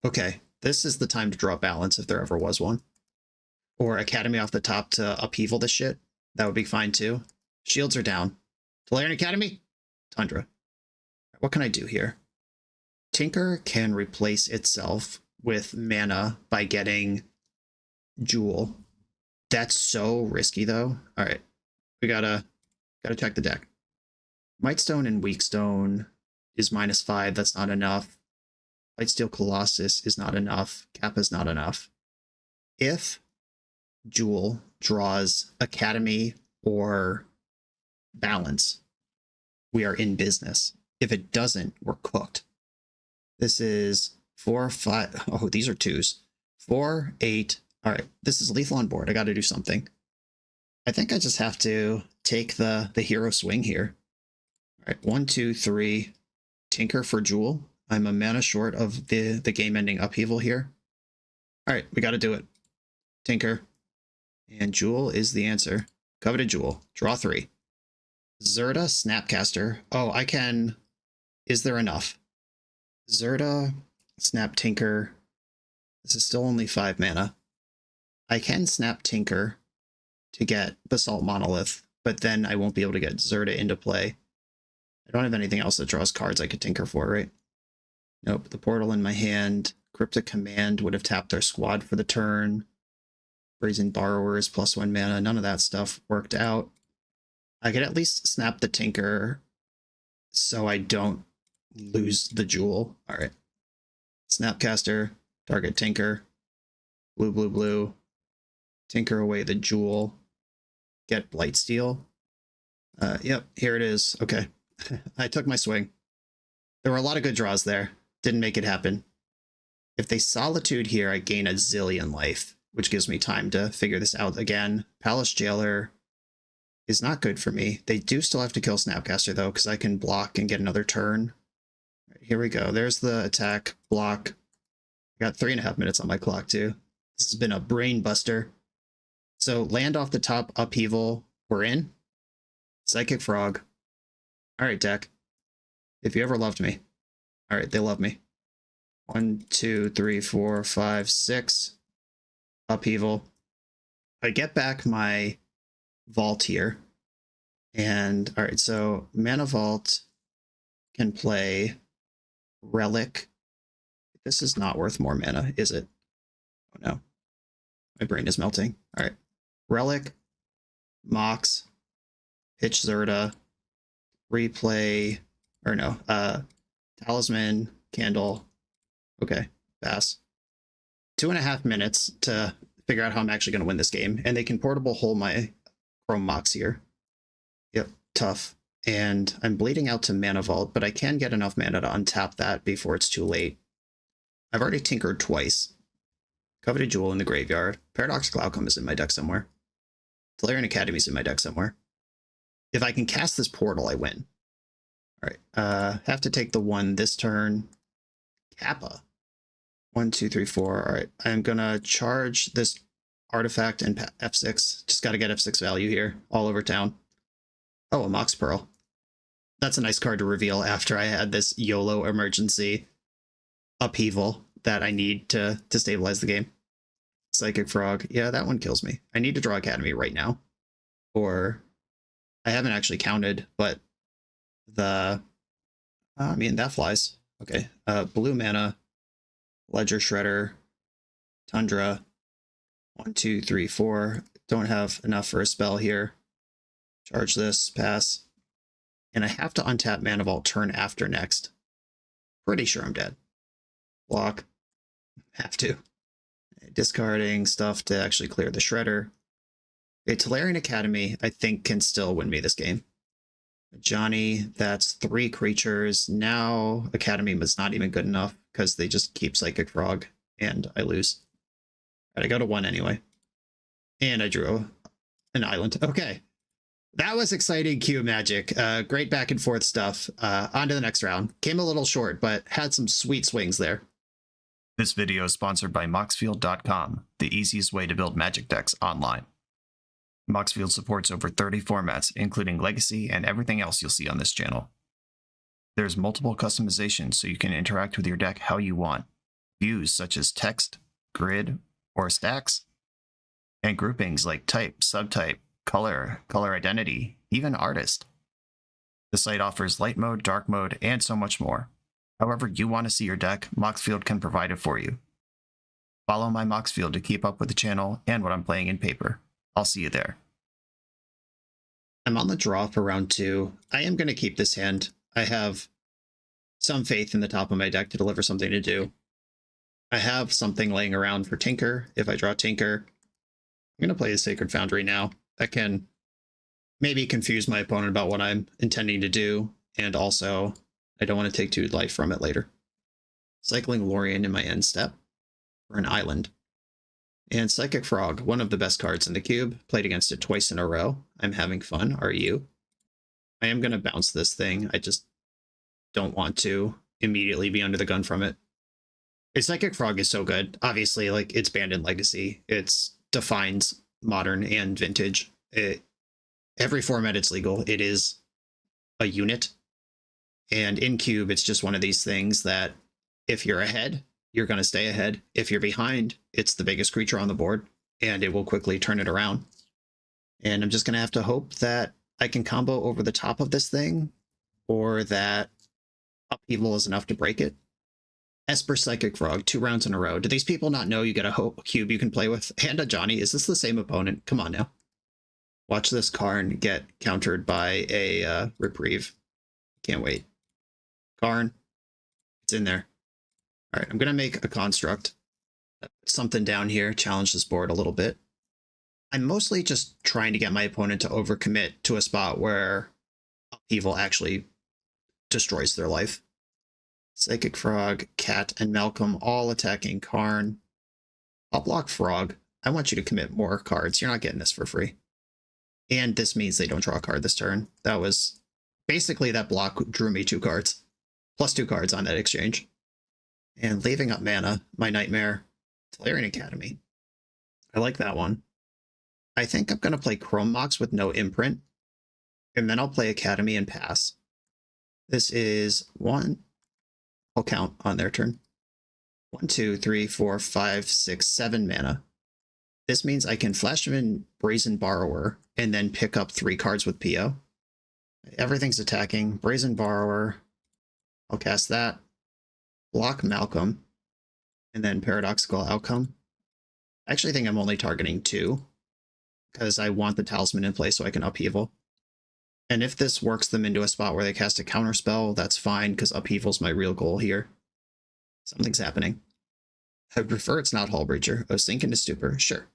Okay, this is the time to draw balance if there ever was one. Or Academy off the top to upheaval this shit. That would be fine too. Shields are down. Tolarian Academy? Tundra. What can I do here? Tinker can replace itself with mana by getting Jewel. That's so risky though. All right, we gotta check the deck. Mightstone and Weakstone is -5. That's not enough. Lightsteel Colossus is not enough. Kappa's not enough. If Jewel draws Academy or Balance, we are in business. If it doesn't, we're cooked. This is 4, 5. Oh, these are 2s. 4, 8. All right, this is lethal on board. I got to do something. I think I just have to take the hero swing here. All right, 1, 2, 3. Tinker for Jewel. I'm a mana short of the game-ending upheaval here. All right, we got to do it. Tinker. And Jewel is the answer. Coveted Jewel. Draw 3. Zerda Snapcaster. Oh, I can... Is there enough? Zerda, Snap Tinker. This is still only 5 mana. I can Snap Tinker to get Basalt Monolith, but then I won't be able to get Zerda into play. I don't have anything else that draws cards I could Tinker for, right? Nope, the portal in my hand. Cryptic Command would have tapped their squad for the turn. Brazen Borrowers, +1 mana. None of that stuff worked out. I could at least snap the Tinker so I don't lose the Jewel. All right. Snapcaster, target Tinker. Blue, blue, blue. Tinker away the Jewel. Get Blightsteel. Yep, here it is. Okay. I took my swing. There were a lot of good draws there. Didn't make it happen. If they Solitude here, I gain a zillion life, which gives me time to figure this out again. Palace Jailer is not good for me. They do still have to kill Snapcaster, though, because I can block and get another turn. Right, here we go. There's the attack, block. I got 3.5 minutes on my clock, too. This has been a brain buster. So land off the top, Upheaval. We're in. Psychic Frog. All right, deck. If you ever loved me. All right, they love me. 1, 2, 3, 4, 5, 6. Upheaval. I get back my Vault here. And, all right, so Mana Vault can play Relic. This is not worth more mana, is it? Oh, no. My brain is melting. All right. Relic, Mox, Pitch Zerta, replay, or no, Talisman, Candle. Okay, pass. 2.5 minutes to figure out how I'm actually going to win this game, and they can portable hole my Chrome Mox here. Yep, tough. And I'm bleeding out to Mana Vault, but I can get enough mana to untap that before it's too late. I've already tinkered twice. Coveted Jewel in the graveyard. Paradoxical Outcome is in my deck somewhere. Tolarian Academy is in my deck somewhere. If I can cast this portal, I win. All right, have to take the 1 this turn. Kappa. 1, 2, 3, 4. All right, I'm gonna charge this artifact and F6. Just got to get F6 value here, all over town. Oh, a Mox Pearl. That's a nice card to reveal after I had this YOLO emergency upheaval that I need to stabilize the game. Psychic Frog. Yeah, that one kills me. I need to draw Academy right now. Or I haven't actually counted, but the I mean, that flies. Okay. Blue mana, Ledger Shredder, Tundra. 1, 2, 3, 4. Don't have enough for a spell here. Charge this, pass. And I have to untap Mana Vault turn after next. Pretty sure I'm dead. Block. Have to. Discarding stuff to actually clear the Shredder. A Tolarian Academy, I think, can still win me this game. Johnny, that's 3 creatures. Now Academy was not even good enough because they just keep Psychic Frog and I lose. All right, I go to 1 anyway. And I drew an island. Okay. That was exciting Cube Magic. Great back and forth stuff. On to the next round. Came a little short, but had some sweet swings there. This video is sponsored by Moxfield.com, the easiest way to build Magic decks online. Moxfield supports over 30 formats, including Legacy and everything else you'll see on this channel. There's multiple customizations so you can interact with your deck how you want. Views such as text, grid, or stacks, and groupings like type, subtype, color, color identity, even artist. The site offers light mode, dark mode, and so much more. However you want to see your deck, Moxfield can provide it for you. Follow my Moxfield to keep up with the channel and what I'm playing in paper. I'll see you there. I'm on the draw for round 2. I am going to keep this hand. I have some faith in the top of my deck to deliver something to do. I have something laying around for Tinker. If I draw Tinker, I'm going to play the Sacred Foundry now. That can maybe confuse my opponent about what I'm intending to do, and also I don't want to take 2 life from it later. Cycling Lorien in my end step for an island. And Psychic Frog, one of the best cards in the cube. Played against it twice in a row. I'm having fun. Are you? I am going to bounce this thing. I just don't want to immediately be under the gun from it. A Psychic Frog is so good. Obviously, like, it's banned in Legacy. It's defines Modern and Vintage. Every format it's legal. It is a unit. And in cube, it's just one of these things that if you're ahead, you're going to stay ahead. If you're behind, it's the biggest creature on the board, and it will quickly turn it around. And I'm just going to have to hope that I can combo over the top of this thing, or that Upheaval is enough to break it. Esper Psychic Frog, 2 rounds in a row. Do these people not know you get a cube you can play with? And a Johnny, is this the same opponent? Come on now. Watch this Karn get countered by a Reprieve. Can't wait. Karn, it's in there. All right, I'm going to make a construct. Something down here, challenge this board a little bit. I'm mostly just trying to get my opponent to overcommit to a spot where Upheaval actually destroys their life. Psychic Frog, Cat, and Malcolm all attacking Karn. I'll block Frog. I want you to commit more cards. You're not getting this for free. And this means they don't draw a card this turn. That was... Basically, that block drew me 2 cards. Plus 2 cards on that exchange. And leaving up mana, my nightmare, Tolarian Academy. I like that one. I think I'm going to play Chrome Mox with no imprint. And then I'll play Academy and pass. This is 1... I'll count on their turn. 1, 2, 3, 4, 5, 6, 7 mana. This means I can flash them in Brazen Borrower and then pick up 3 cards with PO. Everything's attacking. Brazen Borrower. I'll cast that. Block Malcolm. And then Paradoxical Outcome. I actually think I'm only targeting 2. Because I want the Talisman in play so I can Upheaval. And if this works them into a spot where they cast a counterspell, that's fine, because Upheaval's my real goal here. Something's happening. I prefer it's not Hull Breacher. Oh, Sink into Stupor. Sure.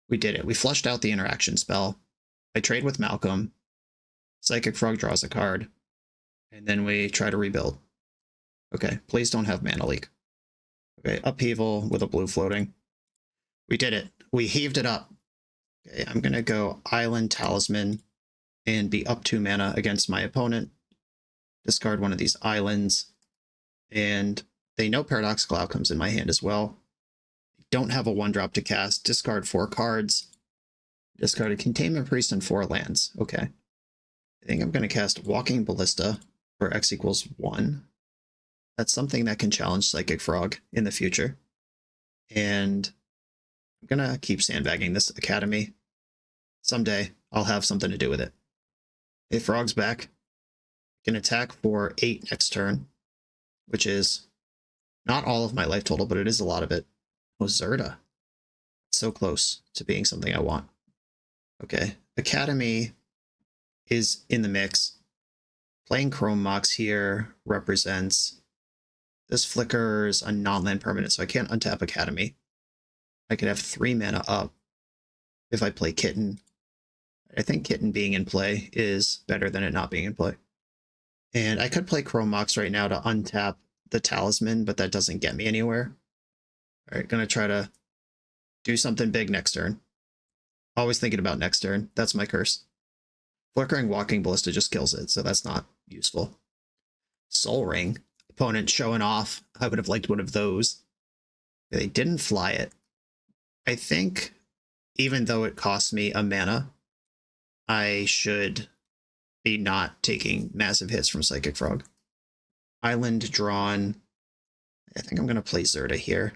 We did it. We flushed out the interaction spell. I trade with Malcolm. Psychic Frog draws a card. And then we try to rebuild. Okay, please don't have mana leak. Okay, Upheaval with a blue floating. We did it. We heaved it up. Okay, I'm going to go Island Talisman and be up 2 mana against my opponent. Discard one of these islands. And they know Paradoxical Outcomes in my hand as well. I don't have a 1-drop to cast. Discard 4 cards. Discard a Containment Priest and 4 lands. Okay. I think I'm going to cast Walking Ballista for X equals 1. That's something that can challenge Psychic Frog in the future. And I'm going to keep sandbagging this Academy. Someday, I'll have something to do with it. Hey, Frog's back. Can attack for 8 next turn, which is not all of my life total, but it is a lot of it. Oh, Zerda. So close to being something I want. Okay, Academy is in the mix. Playing Chrome Mox here represents... This flickers a non-land permanent, so I can't untap Academy. I could have 3 mana up if I play Kitten. I think Kitten being in play is better than it not being in play. And I could play Chrome Mox right now to untap the Talisman, but that doesn't get me anywhere. All right, gonna try to do something big next turn. Always thinking about next turn. That's my curse. Flickering Walking Ballista just kills it, so that's not useful. Soul Ring. Opponent showing off. I would have liked one of those. They didn't fly it. I think even though it cost me a mana, I should be not taking massive hits from Psychic Frog. Island drawn. I think I'm going to play Zerda here.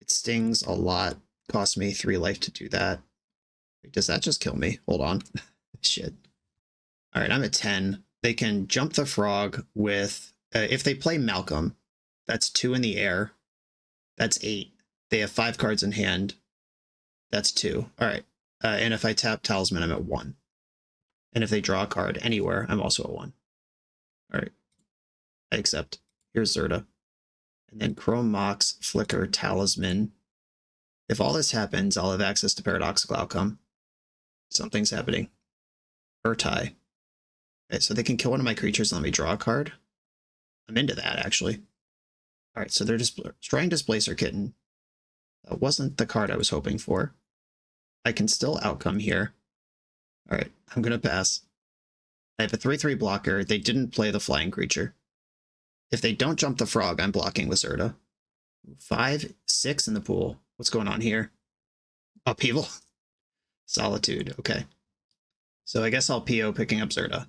It stings a lot. Cost me 3 life to do that. Does that just kill me? Hold on. Shit. All right, I'm at 10. They can jump the frog with... if they play Malcolm, that's 2 in the air. That's 8. They have 5 cards in hand. That's 2. All right. And if I tap Talisman, I'm at 1. And if they draw a card anywhere, I'm also at 1. All right. I accept. Here's Zerda. And then Chrome Mox, Flicker, Talisman. If all this happens, I'll have access to Paradoxical Outcome. Something's happening. Urtai. Okay, so they can kill one of my creatures and let me draw a card. I'm into that, actually. All right, so they're just trying Displacer Kitten. That wasn't the card I was hoping for. I can still outcome here. All right, I'm going to pass. I have a 3/3 blocker. They didn't play the flying creature. If they don't jump the frog, I'm blocking with Zerda. 5, 6 in the pool. What's going on here? Upheaval. Solitude. Okay. So I guess I'll PO picking up Zerda.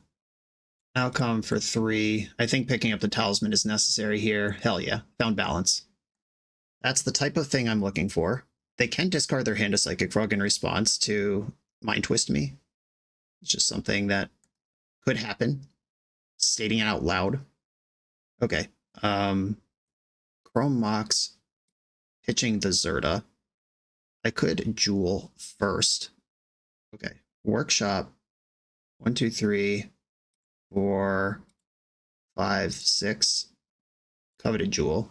Outcome for 3. I think picking up the Talisman is necessary here. Hell yeah. Found balance. That's the type of thing I'm looking for. They can discard their hand to Psychic Frog in response to Mind Twist me. It's just something that could happen. Stating it out loud. Okay. Chrome Chrome Mox, pitching the Zerta. I could Jewel first. Okay. Workshop. 1, 2, 3, 4, 5, 6. Coveted Jewel.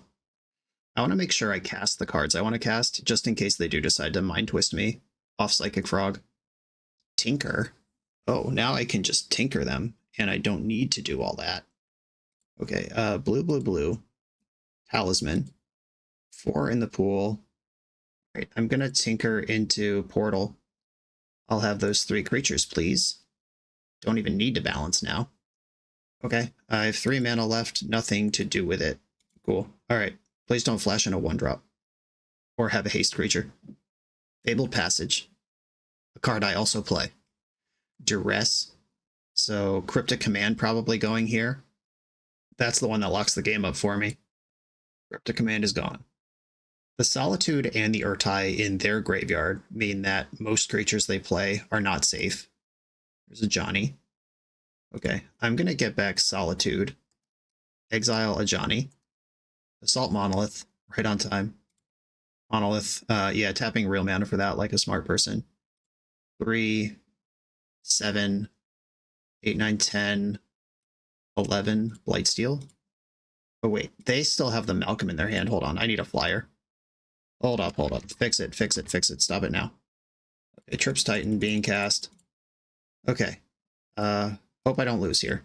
I want to make sure I cast the cards I want to cast, just in case they do decide to Mind Twist me off Psychic Frog. Tinker. Oh, now I can just tinker them, and I don't need to do all that. Okay, blue, blue, blue. Talisman. 4 in the pool. Right, I'm going to tinker into Portal. I'll have those 3 creatures, please. Don't even need to balance now. Okay, I have 3 mana left, nothing to do with it. Cool. Alright, please don't flash in a 1-drop. Or have a haste creature. Fabled Passage. A card I also play. Duress. So Cryptic Command probably going here. That's the one that locks the game up for me. Cryptic Command is gone. The Solitude and the Urtai in their graveyard mean that most creatures they play are not safe. There's a Johnny. Okay, I'm going to get back Solitude. Exile a Johnny. Assault Monolith, right on time. Monolith, yeah, tapping real mana for that like a smart person. 3, 7, 8, 9, 10, 11, Blightsteel. Oh wait, they still have the Malcolm in their hand. Hold on, I need a flyer. Hold up. Fix it. Stop it now. Okay, Trips Titan being cast. Okay. Hope I don't lose here.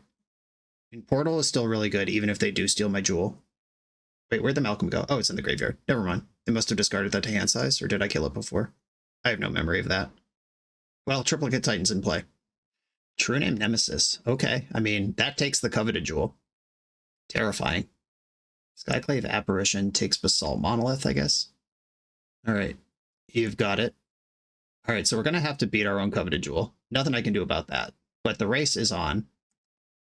And Portal is still really good, even if they do steal my Jewel. Wait, where'd the Malcolm go? Oh, it's in the graveyard. Never mind. They must have discarded that to hand size, or did I kill it before? I have no memory of that. Well, Triplicate Titan's in play. True Name Nemesis. Okay, I mean, that takes the coveted Jewel. Terrifying. Skyclave Apparition takes Basalt Monolith, I guess. Alright, you've got it. Alright, so we're going to have to beat our own coveted Jewel. Nothing I can do about that. But the race is on.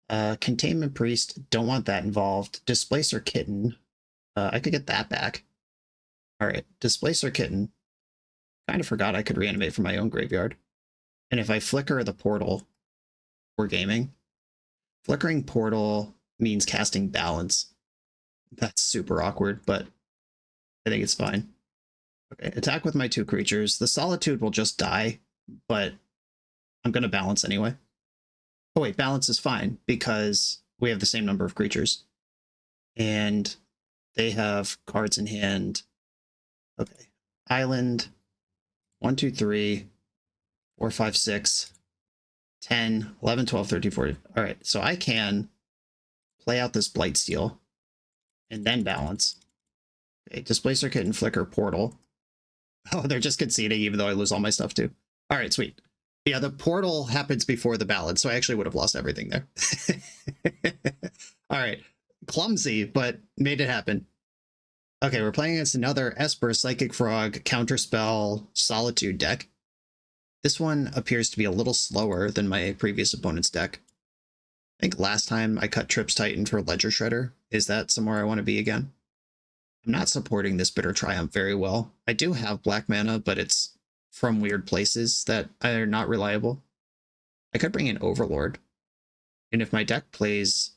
Containment Priest, don't want that involved. Displacer Kitten, I could get that back. Alright, Displacer Kitten. Kind of forgot I could reanimate from my own graveyard. And if I flicker the Portal, we're gaming. Flickering Portal means casting Balance. That's super awkward, but I think it's fine. Okay, attack with my 2 creatures. The Solitude will just die, but I'm going to balance anyway. Oh wait, balance is fine because we have the same number of creatures. And they have cards in hand. Okay, Island. 1, 2, 3, 4, 5, 6, 10, 11, 12, 13, 14. All right, so I can play out this Blightsteel and then balance. Okay, Displacer Kitten, Flicker, Portal. Oh, they're just conceding even though I lose all my stuff too. All right, sweet. Yeah, the Portal happens before the balance, so I actually would have lost everything there. All right, clumsy, but made it happen. Okay, we're playing against another Esper Psychic Frog Counterspell Solitude deck. This one appears to be a little slower than my previous opponent's deck. I think last time I cut Trips Titan for Ledger Shredder. Is that somewhere I want to be again? I'm not supporting this Bitter Triumph very well. I do have black mana, but it's from weird places that are not reliable. I could bring in Overlord. And if my deck plays...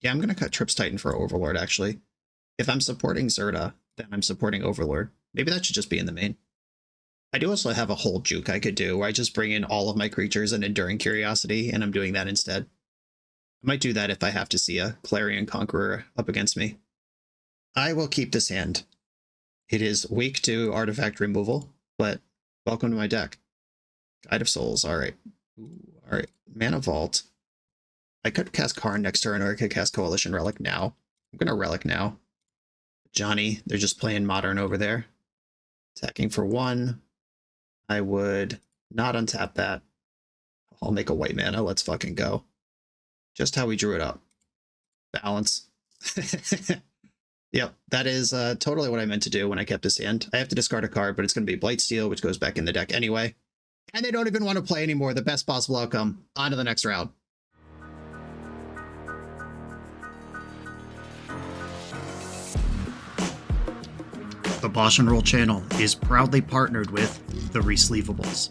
Yeah, I'm going to cut Trips Titan for Overlord, actually. If I'm supporting Zerta, then I'm supporting Overlord. Maybe that should just be in the main. I do also have a whole juke I could do, where I just bring in all of my creatures and Enduring Curiosity, and I'm doing that instead. I might do that if I have to see a Clarion Conqueror up against me. I will keep this hand. It is weak to artifact removal, but welcome to my deck. Guide of Souls, alright. Alright, Mana Vault. I could cast Karn next turn, or I could cast Coalition Relic now. I'm gonna Relic now. Johnny, they're just playing Modern over there. Attacking for 1. I would not untap that. I'll make a white mana, let's fucking go. Just how we drew it up. Balance. Yep, that is totally what I meant to do when I kept this hand. I have to discard a card, but it's going to be Blightsteel, which goes back in the deck anyway. And they don't even want to play anymore. The best possible outcome. On to the next round. The BoshNRoll channel is proudly partnered with the Resleevables.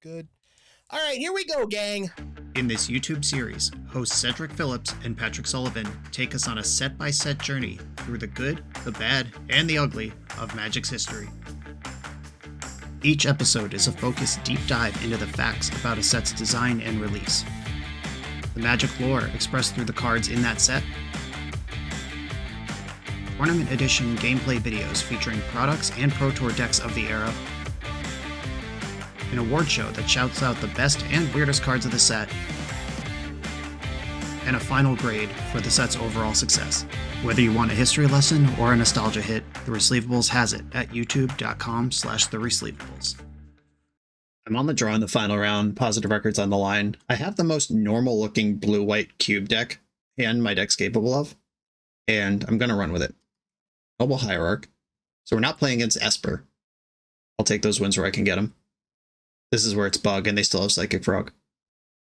Good. All right, here we go, gang. In this YouTube series, hosts Cedric Phillips and Patrick Sullivan take us on a set-by-set journey through the good, the bad, and the ugly of Magic's history. Each episode is a focused deep dive into the facts about a set's design and release, the Magic lore expressed through the cards in that set, Tournament Edition gameplay videos featuring products and Pro Tour decks of the era, an award show that shouts out the best and weirdest cards of the set, and a final grade for the set's overall success. Whether you want a history lesson or a nostalgia hit, The Resleevables has it at youtube.com/theresleevables. I'm on the draw in the final round, positive records on the line. I have the most normal looking blue-white cube deck, and my deck's capable of, and I'm going to run with it. Noble Hierarch. So we're not playing against Esper. I'll take those wins where I can get them. This is where it's Bug, and they still have Psychic Frog.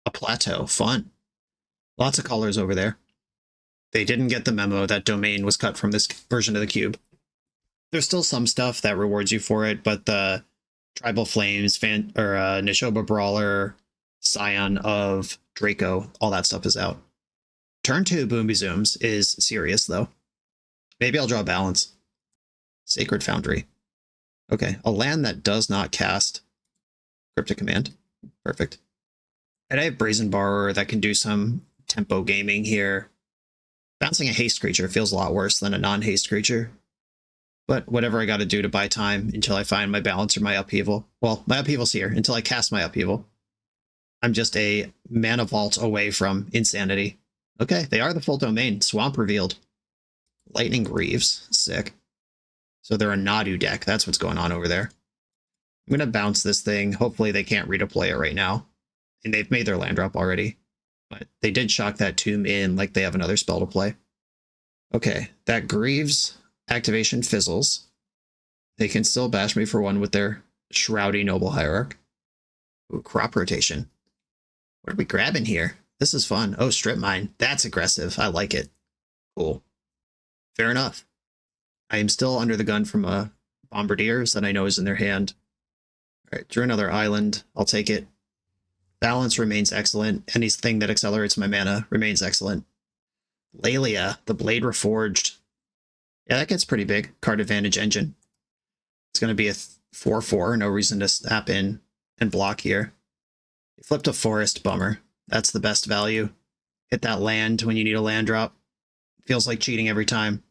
A Plateau. Fun. Lots of colors over there. They didn't get the memo that Domain was cut from this version of the cube. There's still some stuff that rewards you for it, but the Tribal Flames, Nishoba Brawler, Scion of Draco, all that stuff is out. Turn 2 Boomy Zooms is serious, though. Maybe I'll draw Balance. Sacred Foundry. Okay, a land that does not cast Cryptic Command. Perfect. And I have Brazen Borrower that can do some tempo gaming here. Bouncing a haste creature feels a lot worse than a non-haste creature. But whatever I got to do to buy time until I find my balance or my upheaval. Well, my upheaval's here until I cast my upheaval. I'm just a mana vault away from insanity. Okay, they are the full domain. Swamp revealed. Lightning Greaves. Sick. So they're a Nadu deck. That's what's going on over there. I'm going to bounce this thing. Hopefully they can't redeploy it right now. And they've made their land drop already. But they did shock that tomb in like they have another spell to play. Okay, that Greaves activation fizzles. They can still bash me for one with their Shroudy Noble Hierarch. Ooh, crop rotation. What are we grabbing here? This is fun. Oh, Strip Mine. That's aggressive. I like it. Cool. Fair enough. I am still under the gun from a Bombardiers that I know is in their hand. All right, drew another island. I'll take it. Balance remains excellent. Anything that accelerates my mana remains excellent. Laelia, the Blade Reforged. Yeah, that gets pretty big. Card advantage engine. It's going to be a 4/4. No reason to snap in and block here. You flipped a Forest. Bummer. That's the best value. Hit that land when you need a land drop. Feels like cheating every time.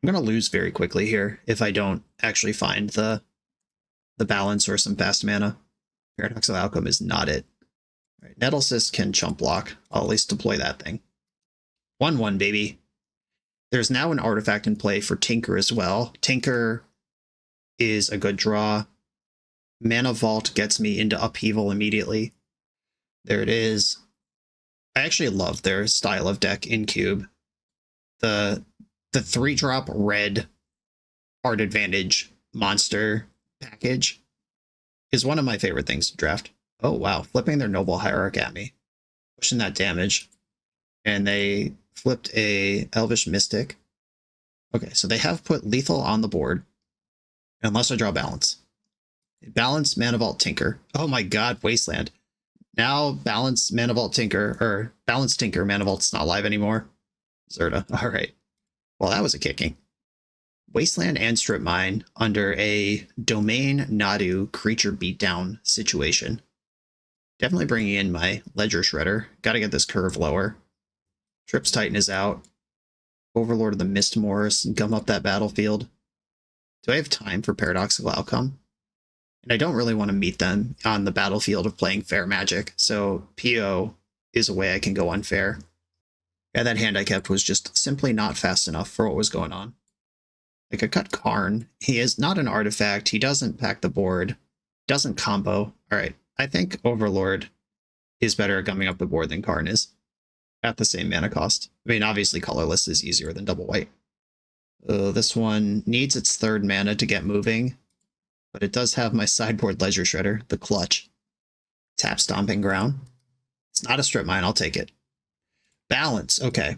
I'm going to lose very quickly here if I don't actually find the balance or some fast mana. Paradox of Outcome is not it. All right, Nettlecyst can chump block. I'll at least deploy that thing. 1/1, baby. There's now an artifact in play for Tinker as well. Tinker is a good draw. Mana Vault gets me into upheaval immediately. There it is. I actually love their style of deck in Cube. The 3-drop red card advantage monster package is one of my favorite things to draft. Oh, wow. Flipping their Noble Hierarch at me. Pushing that damage. And they flipped a Elvish Mystic. Okay, so they have put lethal on the board. Unless I draw Balance. Balance, Mana Vault, Tinker. Oh my god, Wasteland. Now Balance, Mana Vault, Tinker. Or Balance, Tinker, Mana Vault's not live anymore. Zerta. Alright. Well, that was a kicking. Wasteland and Strip Mine under a Domain Nadu creature beatdown situation. Definitely bringing in my Ledger Shredder. Gotta get this curve lower. Trips Titan is out. Overlord of the Mistmoors, gum up that battlefield. Do I have time for Paradoxical Outcome? And I don't really want to meet them on the battlefield of playing fair Magic, so PO is a way I can go unfair. Yeah, that hand I kept was just simply not fast enough for what was going on. I could cut Karn. He is not an artifact. He doesn't pack the board. Doesn't combo. Alright, I think Overlord is better at gumming up the board than Karn is. At the same mana cost. I mean, obviously colorless is easier than double white. This one needs its 3rd mana to get moving. But it does have my sideboard Ledger Shredder, the Clutch. Tap Stomping Ground. It's not a Strip Mine, I'll take it. Balance, okay.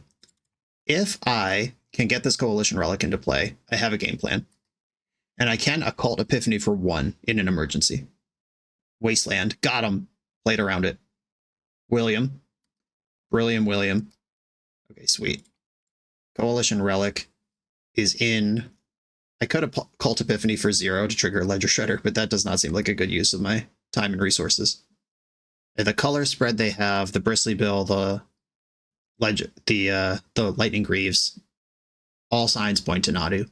If I can get this Coalition Relic into play, I have a game plan. And I can Occult Epiphany for 1 in an emergency. Wasteland, got him. played around it. William. William. Okay, sweet. Coalition Relic is in. I could have Cult Epiphany for 0 to trigger Ledger Shredder, but that does not seem like a good use of my time and resources. And the color spread they have, the Bristly Bill, the Lightning Greaves, all signs point to Nadu.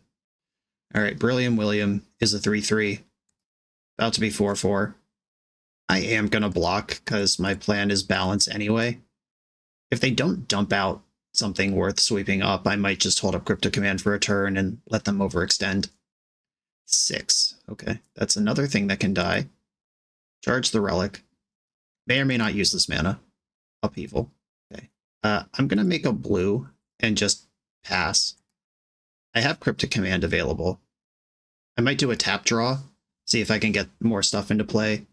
All right, Brilliant William is a 3/3, about to be 4/4. I am gonna block because my plan is balance anyway. If they don't dump out something worth sweeping up, I might just hold up Crypto Command for a turn and let them overextend. 6. Okay, that's another thing that can die. Charge the Relic. May or may not use this mana. Upheaval. Okay. I'm going to make a blue and just pass. I have Cryptic Command available. I might do a tap draw, see if I can get more stuff into play.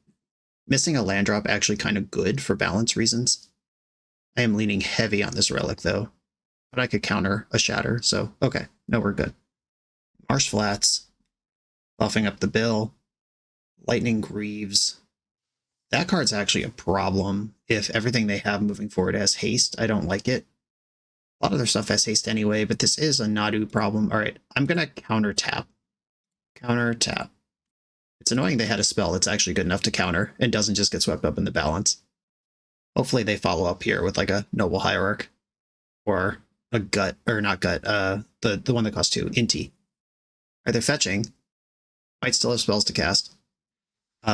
Missing a land drop actually kind of good for balance reasons. I am leaning heavy on this Relic, though. But I could counter a Shatter, so okay. No, we're good. Marsh Flats. Buffing up the bill. Lightning Greaves. That card's actually a problem if everything they have moving forward has haste. I don't like it. A lot of their stuff has haste anyway, but this is a Nadu problem. All right, I'm going to counter tap. Counter tap. It's annoying they had a spell that's actually good enough to counter and doesn't just get swept up in the balance. Hopefully they follow up here with like a Noble Hierarch or a Gut, or not Gut, the one that costs 2, Inti. Are they fetching? Might still have spells to cast.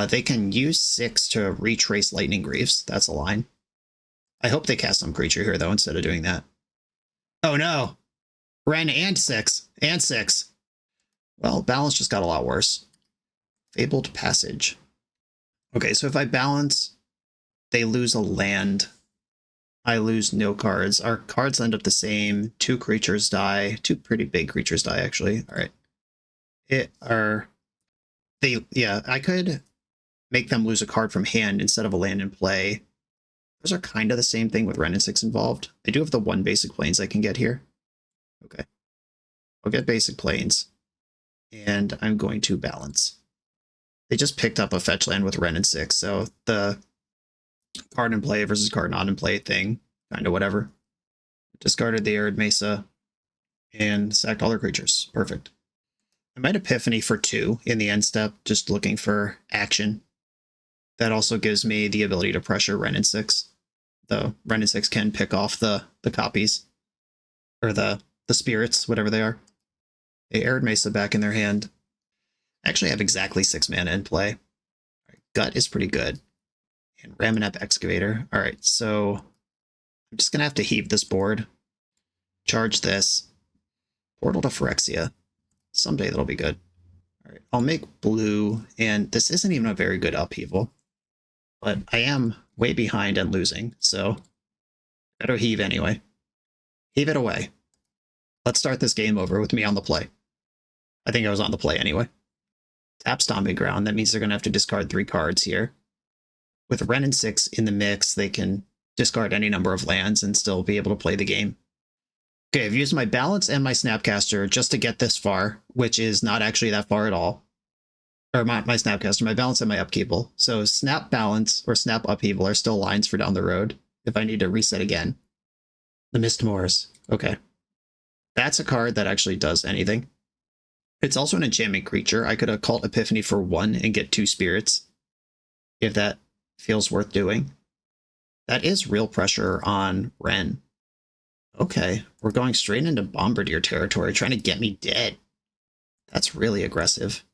They can use 6 to retrace Lightning Greaves. That's a line. I hope they cast some creature here, though, instead of doing that. Oh, no. Ren and 6. And 6. Well, balance just got a lot worse. Fabled Passage. Okay, so if I balance, they lose a land. I lose no cards. Our cards end up the same. 2 creatures die. 2 pretty big creatures die, actually. All right. Yeah, I could make them lose a card from hand instead of a land in play. Those are kind of the same thing with Ren and 6 involved. I do have the 1 basic plains I can get here. Okay. I'll get basic plains. And I'm going to balance. They just picked up a fetch land with Ren and 6, so the card in play versus card not in play thing, kind of whatever. Discarded the Arid Mesa and sacked all their creatures. Perfect. I might Epiphany for 2 in the end step, just looking for action. That also gives me the ability to pressure Ren and 6. Though Ren and 6 can pick off the copies. Or the spirits, whatever they are. They Arid Mesa back in their hand. I actually have exactly 6 mana in play. Right, Gut is pretty good. And Ramanap Excavator. Alright, so I'm just going to have to heave this board. Charge this. Portal to Phyrexia. Someday that'll be good. All right, I'll make blue, and this isn't even a very good upheaval, but I am way behind and losing, so better heave anyway. Heave it away. Let's start this game over with me on the play. I think I was on the play anyway. Tap Stomping Ground, that means they're going to have to discard 3 cards here. With Ren and 6 in the mix, they can discard any number of lands and still be able to play the game. Okay, I've used my balance and my Snapcaster just to get this far, which is not actually that far at all. Or my Snapcaster, my balance and my upkeeval. So Snap Balance or Snap Upheaval are still lines for down the road if I need to reset again. The Mistmoors. Okay. That's a card that actually does anything. It's also an enchantment creature. I could Occult Epiphany for 1 and get 2 spirits, if that feels worth doing. That is real pressure on Ren. Okay, we're going straight into Bombardier territory, trying to get me dead. That's really aggressive.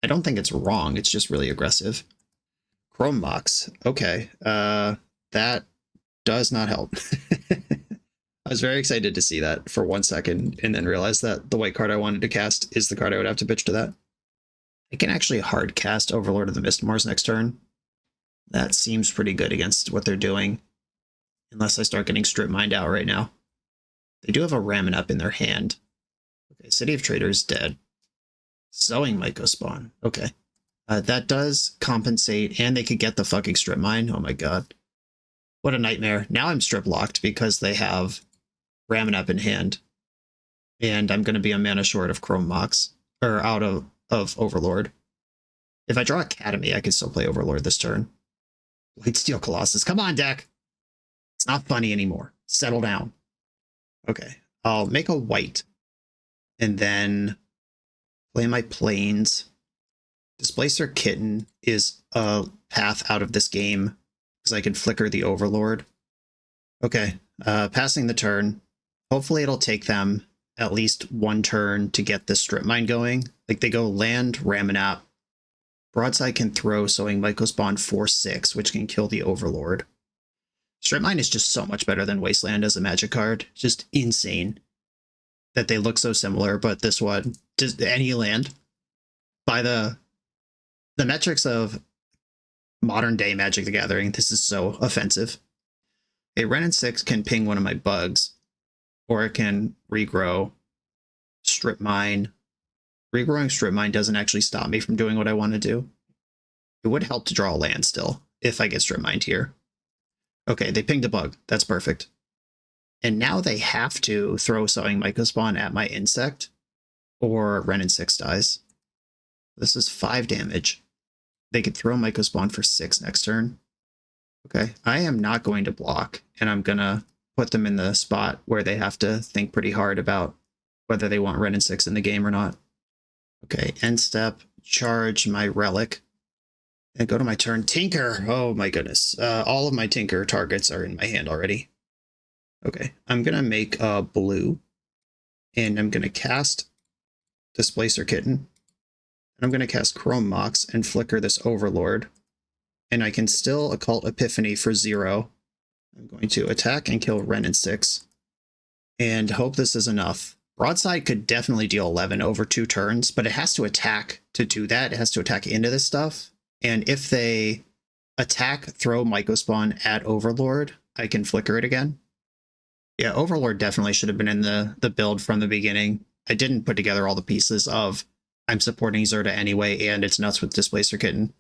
I don't think it's wrong, it's just really aggressive. Chrome Mox. Okay, that does not help. I was very excited to see that for 1 second, and then realized that the white card I wanted to cast is the card I would have to pitch to that. I can actually hard cast Overlord of the Mistmoors next turn. That seems pretty good against what they're doing. Unless I start getting strip mined out right now. They do have a Ramanap in their hand. Okay, City of Traders dead. Sowing might go spawn. Okay. That does compensate, and they could get the fucking strip mine. Oh my god. What a nightmare. Now I'm strip locked because they have Ramanap in hand. And I'm going to be a mana short of Chrome Mox. Or out of Overlord. If I draw Academy, I can still play Overlord this turn. Lightsteel Colossus. Come on, deck. It's not funny anymore. Settle down. Okay. I'll make a white. And then play my plains. Displacer Kitten is a path out of this game because I can flicker the Overlord. Okay, passing the turn. Hopefully it'll take them at least one turn to get this strip mine going. Like they go land, Ramanap. Broadside can throw Sowing Mycospawn 4/6, which can kill the Overlord. Strip mine is just so much better than Wasteland as a magic card. Just insane that they look so similar, but this one, just any land by the metrics of modern day Magic the Gathering, this is so offensive. A Wrenn 6 can ping one of my bugs, or it can regrow Strip Mine. Regrowing Strip Mine doesn't actually stop me from doing what I want to do. It would help to draw a land still, if I get Strip Mined here. Okay, they pinged a bug. That's perfect. And now they have to throw Sowing Mycospawn at my insect, or Wrenn 6 dies. This is 5 damage. They could throw Mycospawn for 6 next turn. Okay, I am not going to block, and I'm going to put them in the spot where they have to think pretty hard about whether they want Wrenn 6 in the game or not. Okay, end step, charge my Relic, and go to my turn. Tinker! Oh my goodness. All of my Tinker targets are in my hand already. Okay, I'm going to make a blue, and I'm going to cast Displacer Kitten. I'm going to cast Chrome Mox and flicker this Overlord. And I can still Occult Epiphany for 0. I'm going to attack and kill Wrenn 6. And hope this is enough. Broadside could definitely deal 11 over 2 turns, but it has to attack to do that. It has to attack into this stuff. And if they attack, throw Mycospawn at Overlord, I can flicker it again. Yeah, Overlord definitely should have been in the build from the beginning. I didn't put together all the pieces of I'm supporting Zerta anyway, and it's nuts with Displacer Kitten.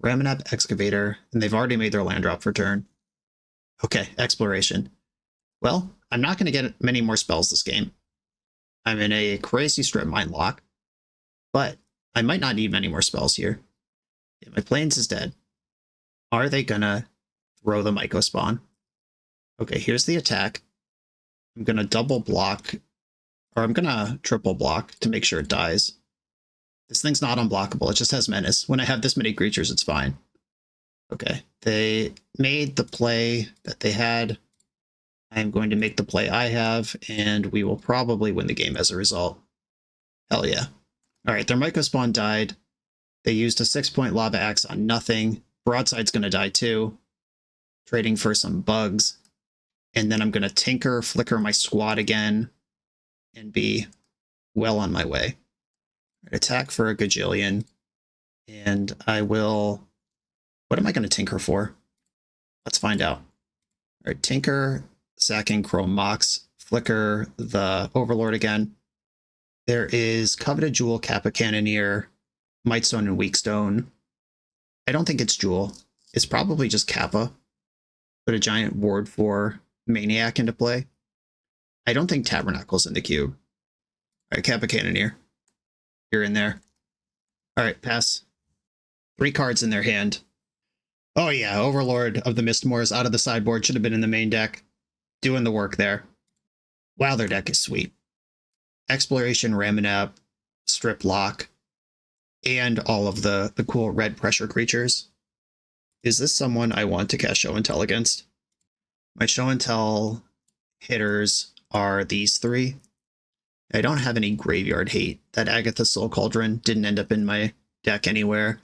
Ramanap Excavator, and they've already made their land drop for turn. Okay, Exploration. Well, I'm not going to get many more spells this game. I'm in a crazy Strip Mine lock, but I might not need many more spells here. Yeah, my Plains is dead. Are they going to throw the Mycospawn? Okay, here's the attack. I'm going to double block, or I'm going to triple block to make sure it dies. This thing's not unblockable. It just has Menace. When I have this many creatures, it's fine. Okay. They made the play that they had. I'm going to make the play I have, and we will probably win the game as a result. Hell yeah. All right, their Mycospawn died. They used a 6-point Lava Axe on nothing. Broadside's going to die too. Trading for some bugs. And then I'm going to Tinker, flicker my squad again, and be well on my way. Attack for a gajillion, and I will... What am I going to Tinker for? Let's find out. All right, Tinker, sacking Chrome Mox, flicker the Overlord again. There is Coveted Jewel, Kappa Cannoneer, Mightstone, and Weakstone. I don't think it's Jewel. It's probably just Kappa. Put a giant ward for Maniac into play. I don't think Tabernacle's in the cube. All right, Kappa Cannoneer. You're in there. All right, pass. 3 cards in their hand. Oh yeah, Overlord of the Mistmoors out of the sideboard. Should have been in the main deck. Doing the work there. Wow, their deck is sweet. Exploration, Ramanap, Strip Lock, and all of the cool red pressure creatures. Is this someone I want to cast Show and Tell against? My Show and Tell hitters are these 3. I don't have any graveyard hate. That Agatha Soul Cauldron didn't end up in my deck anywhere.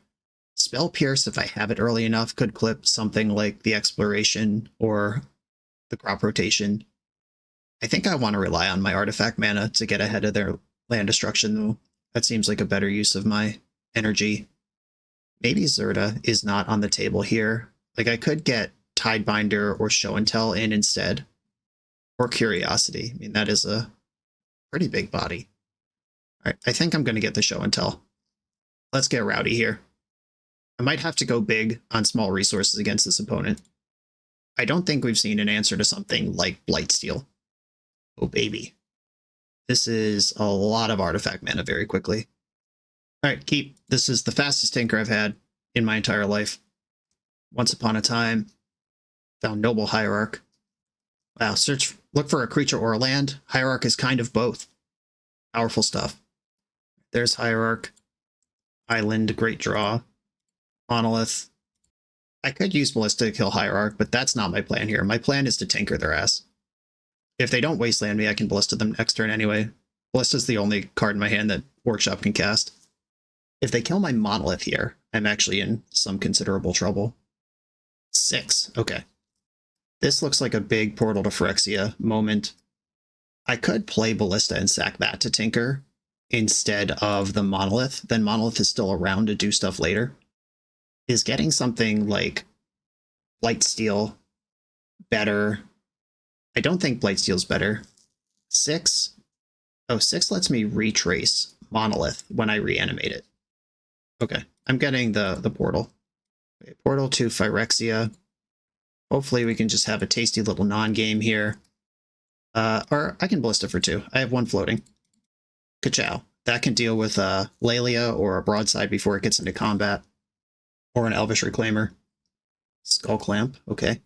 Spell Pierce, if I have it early enough, could clip something like the Exploration or the Crop Rotation. I think I want to rely on my artifact mana to get ahead of their land destruction, though. That seems like a better use of my energy. Maybe Zerta is not on the table here. Like, I could get Tidebinder or Show and Tell in instead. Or Curiosity. I mean, that is a pretty big body. All right, I think I'm going to get the Show and Tell. Let's get rowdy here. I might have to go big on small resources against this opponent. I don't think we've seen an answer to something like Blightsteel. Oh, baby. This is a lot of artifact mana very quickly. All right, keep. This is the fastest Tinker I've had in my entire life. Once upon a time. Found Noble Hierarch. Wow, look for a creature or a land. Hierarch is kind of both. Powerful stuff. There's Hierarch. Island, great draw. Monolith. I could use Ballista to kill Hierarch, but that's not my plan here. My plan is to tinker their ass. If they don't wasteland me, I can Ballista them next turn anyway. Ballista's the only card in my hand that Workshop can cast. If they kill my Monolith here, I'm actually in some considerable trouble. 6. Okay. This looks like a big Portal to Phyrexia moment. I could play Ballista and sack that to tinker instead of the Monolith. Then Monolith is still around to do stuff later. Is getting something like Blightsteel better? I don't think Blightsteel's better. 6? Oh, 6 lets me retrace Monolith when I reanimate it. Okay, I'm getting the Portal. Okay, Portal to Phyrexia. Hopefully we can just have a tasty little non-game here. Or I can Ballista for 2. I have 1 floating. Ka-chow. That can deal with Laelia or a Broadside before it gets into combat. Or an Elvish Reclaimer. Skull Clamp, okay.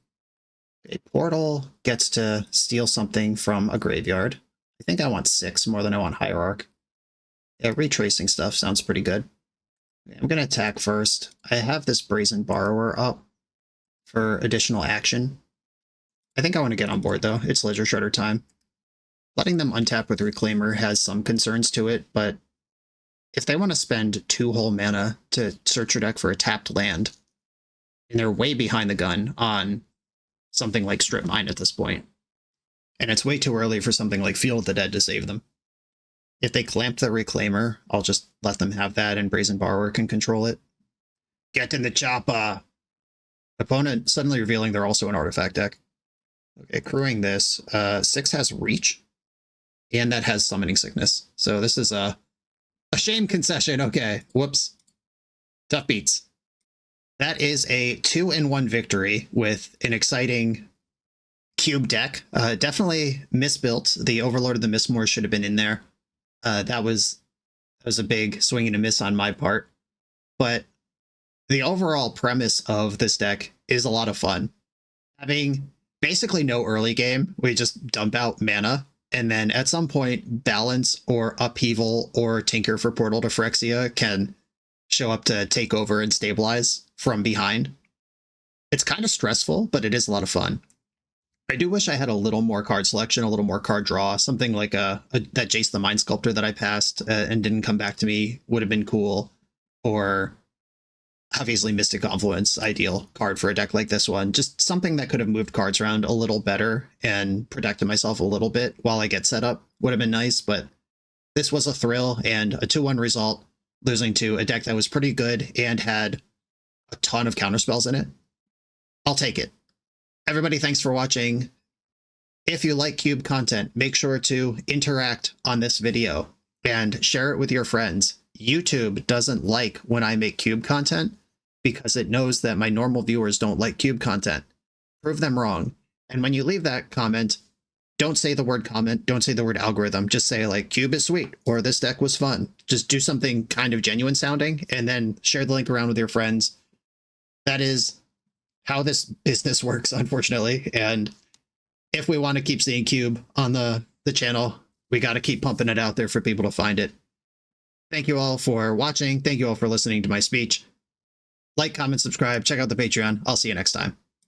Okay, Portal gets to steal something from a graveyard. I think I want 6 more than I want Hierarch. Yeah, retracing stuff sounds pretty good. Okay, I'm going to attack first. I have this Brazen Borrower up for additional action. I think I want to get on board, though. It's Ledger Shredder time. Letting them untap with Reclaimer has some concerns to it, but if they want to spend 2 whole mana to search your deck for a tapped land, and they're way behind the gun on something like Strip Mine at this point, and it's way too early for something like Field of the Dead to save them. If they clamp the Reclaimer, I'll just let them have that and Brazen Borrower can control it. Get in the chopper! Opponent suddenly revealing they're also an artifact deck. Okay, crewing this. 6 has Reach, and that has Summoning Sickness. So this is a shame concession. Okay, whoops. Tough beats. That is a 2-1 victory with an exciting cube deck. Definitely misbuilt. The Overlord of the Mistmoor should have been in there. That was a big swing and a miss on my part. But the overall premise of this deck is a lot of fun. Having basically no early game, we just dump out mana, and then at some point, Balance or Upheaval or Tinker for Portal to Phyrexia can show up to take over and stabilize from behind. It's kind of stressful, but it is a lot of fun. I do wish I had a little more card selection, a little more card draw. Something like that Jace the Mind Sculptor that I passed and didn't come back to me would have been cool. Or obviously Mystic Confluence, ideal card for a deck like this one. Just something that could have moved cards around a little better and protected myself a little bit while I get set up would have been nice. But this was a thrill and a 2-1 result, losing to a deck that was pretty good and had a ton of counterspells in it. I'll take it. Everybody, thanks for watching. If you like cube content, make sure to interact on this video and share it with your friends. YouTube doesn't like when I make cube content because it knows that my normal viewers don't like cube content. Prove them wrong. And when you leave that comment, don't say the word comment, don't say the word algorithm, just say like cube is sweet or this deck was fun. Just do something kind of genuine sounding and then share the link around with your friends. That is how this business works, unfortunately. And if we want to keep seeing cube on the channel, we got to keep pumping it out there for people to find it. Thank you all for watching. Thank you all for listening to my speech. Like, comment, subscribe, check out the Patreon. I'll see you next time.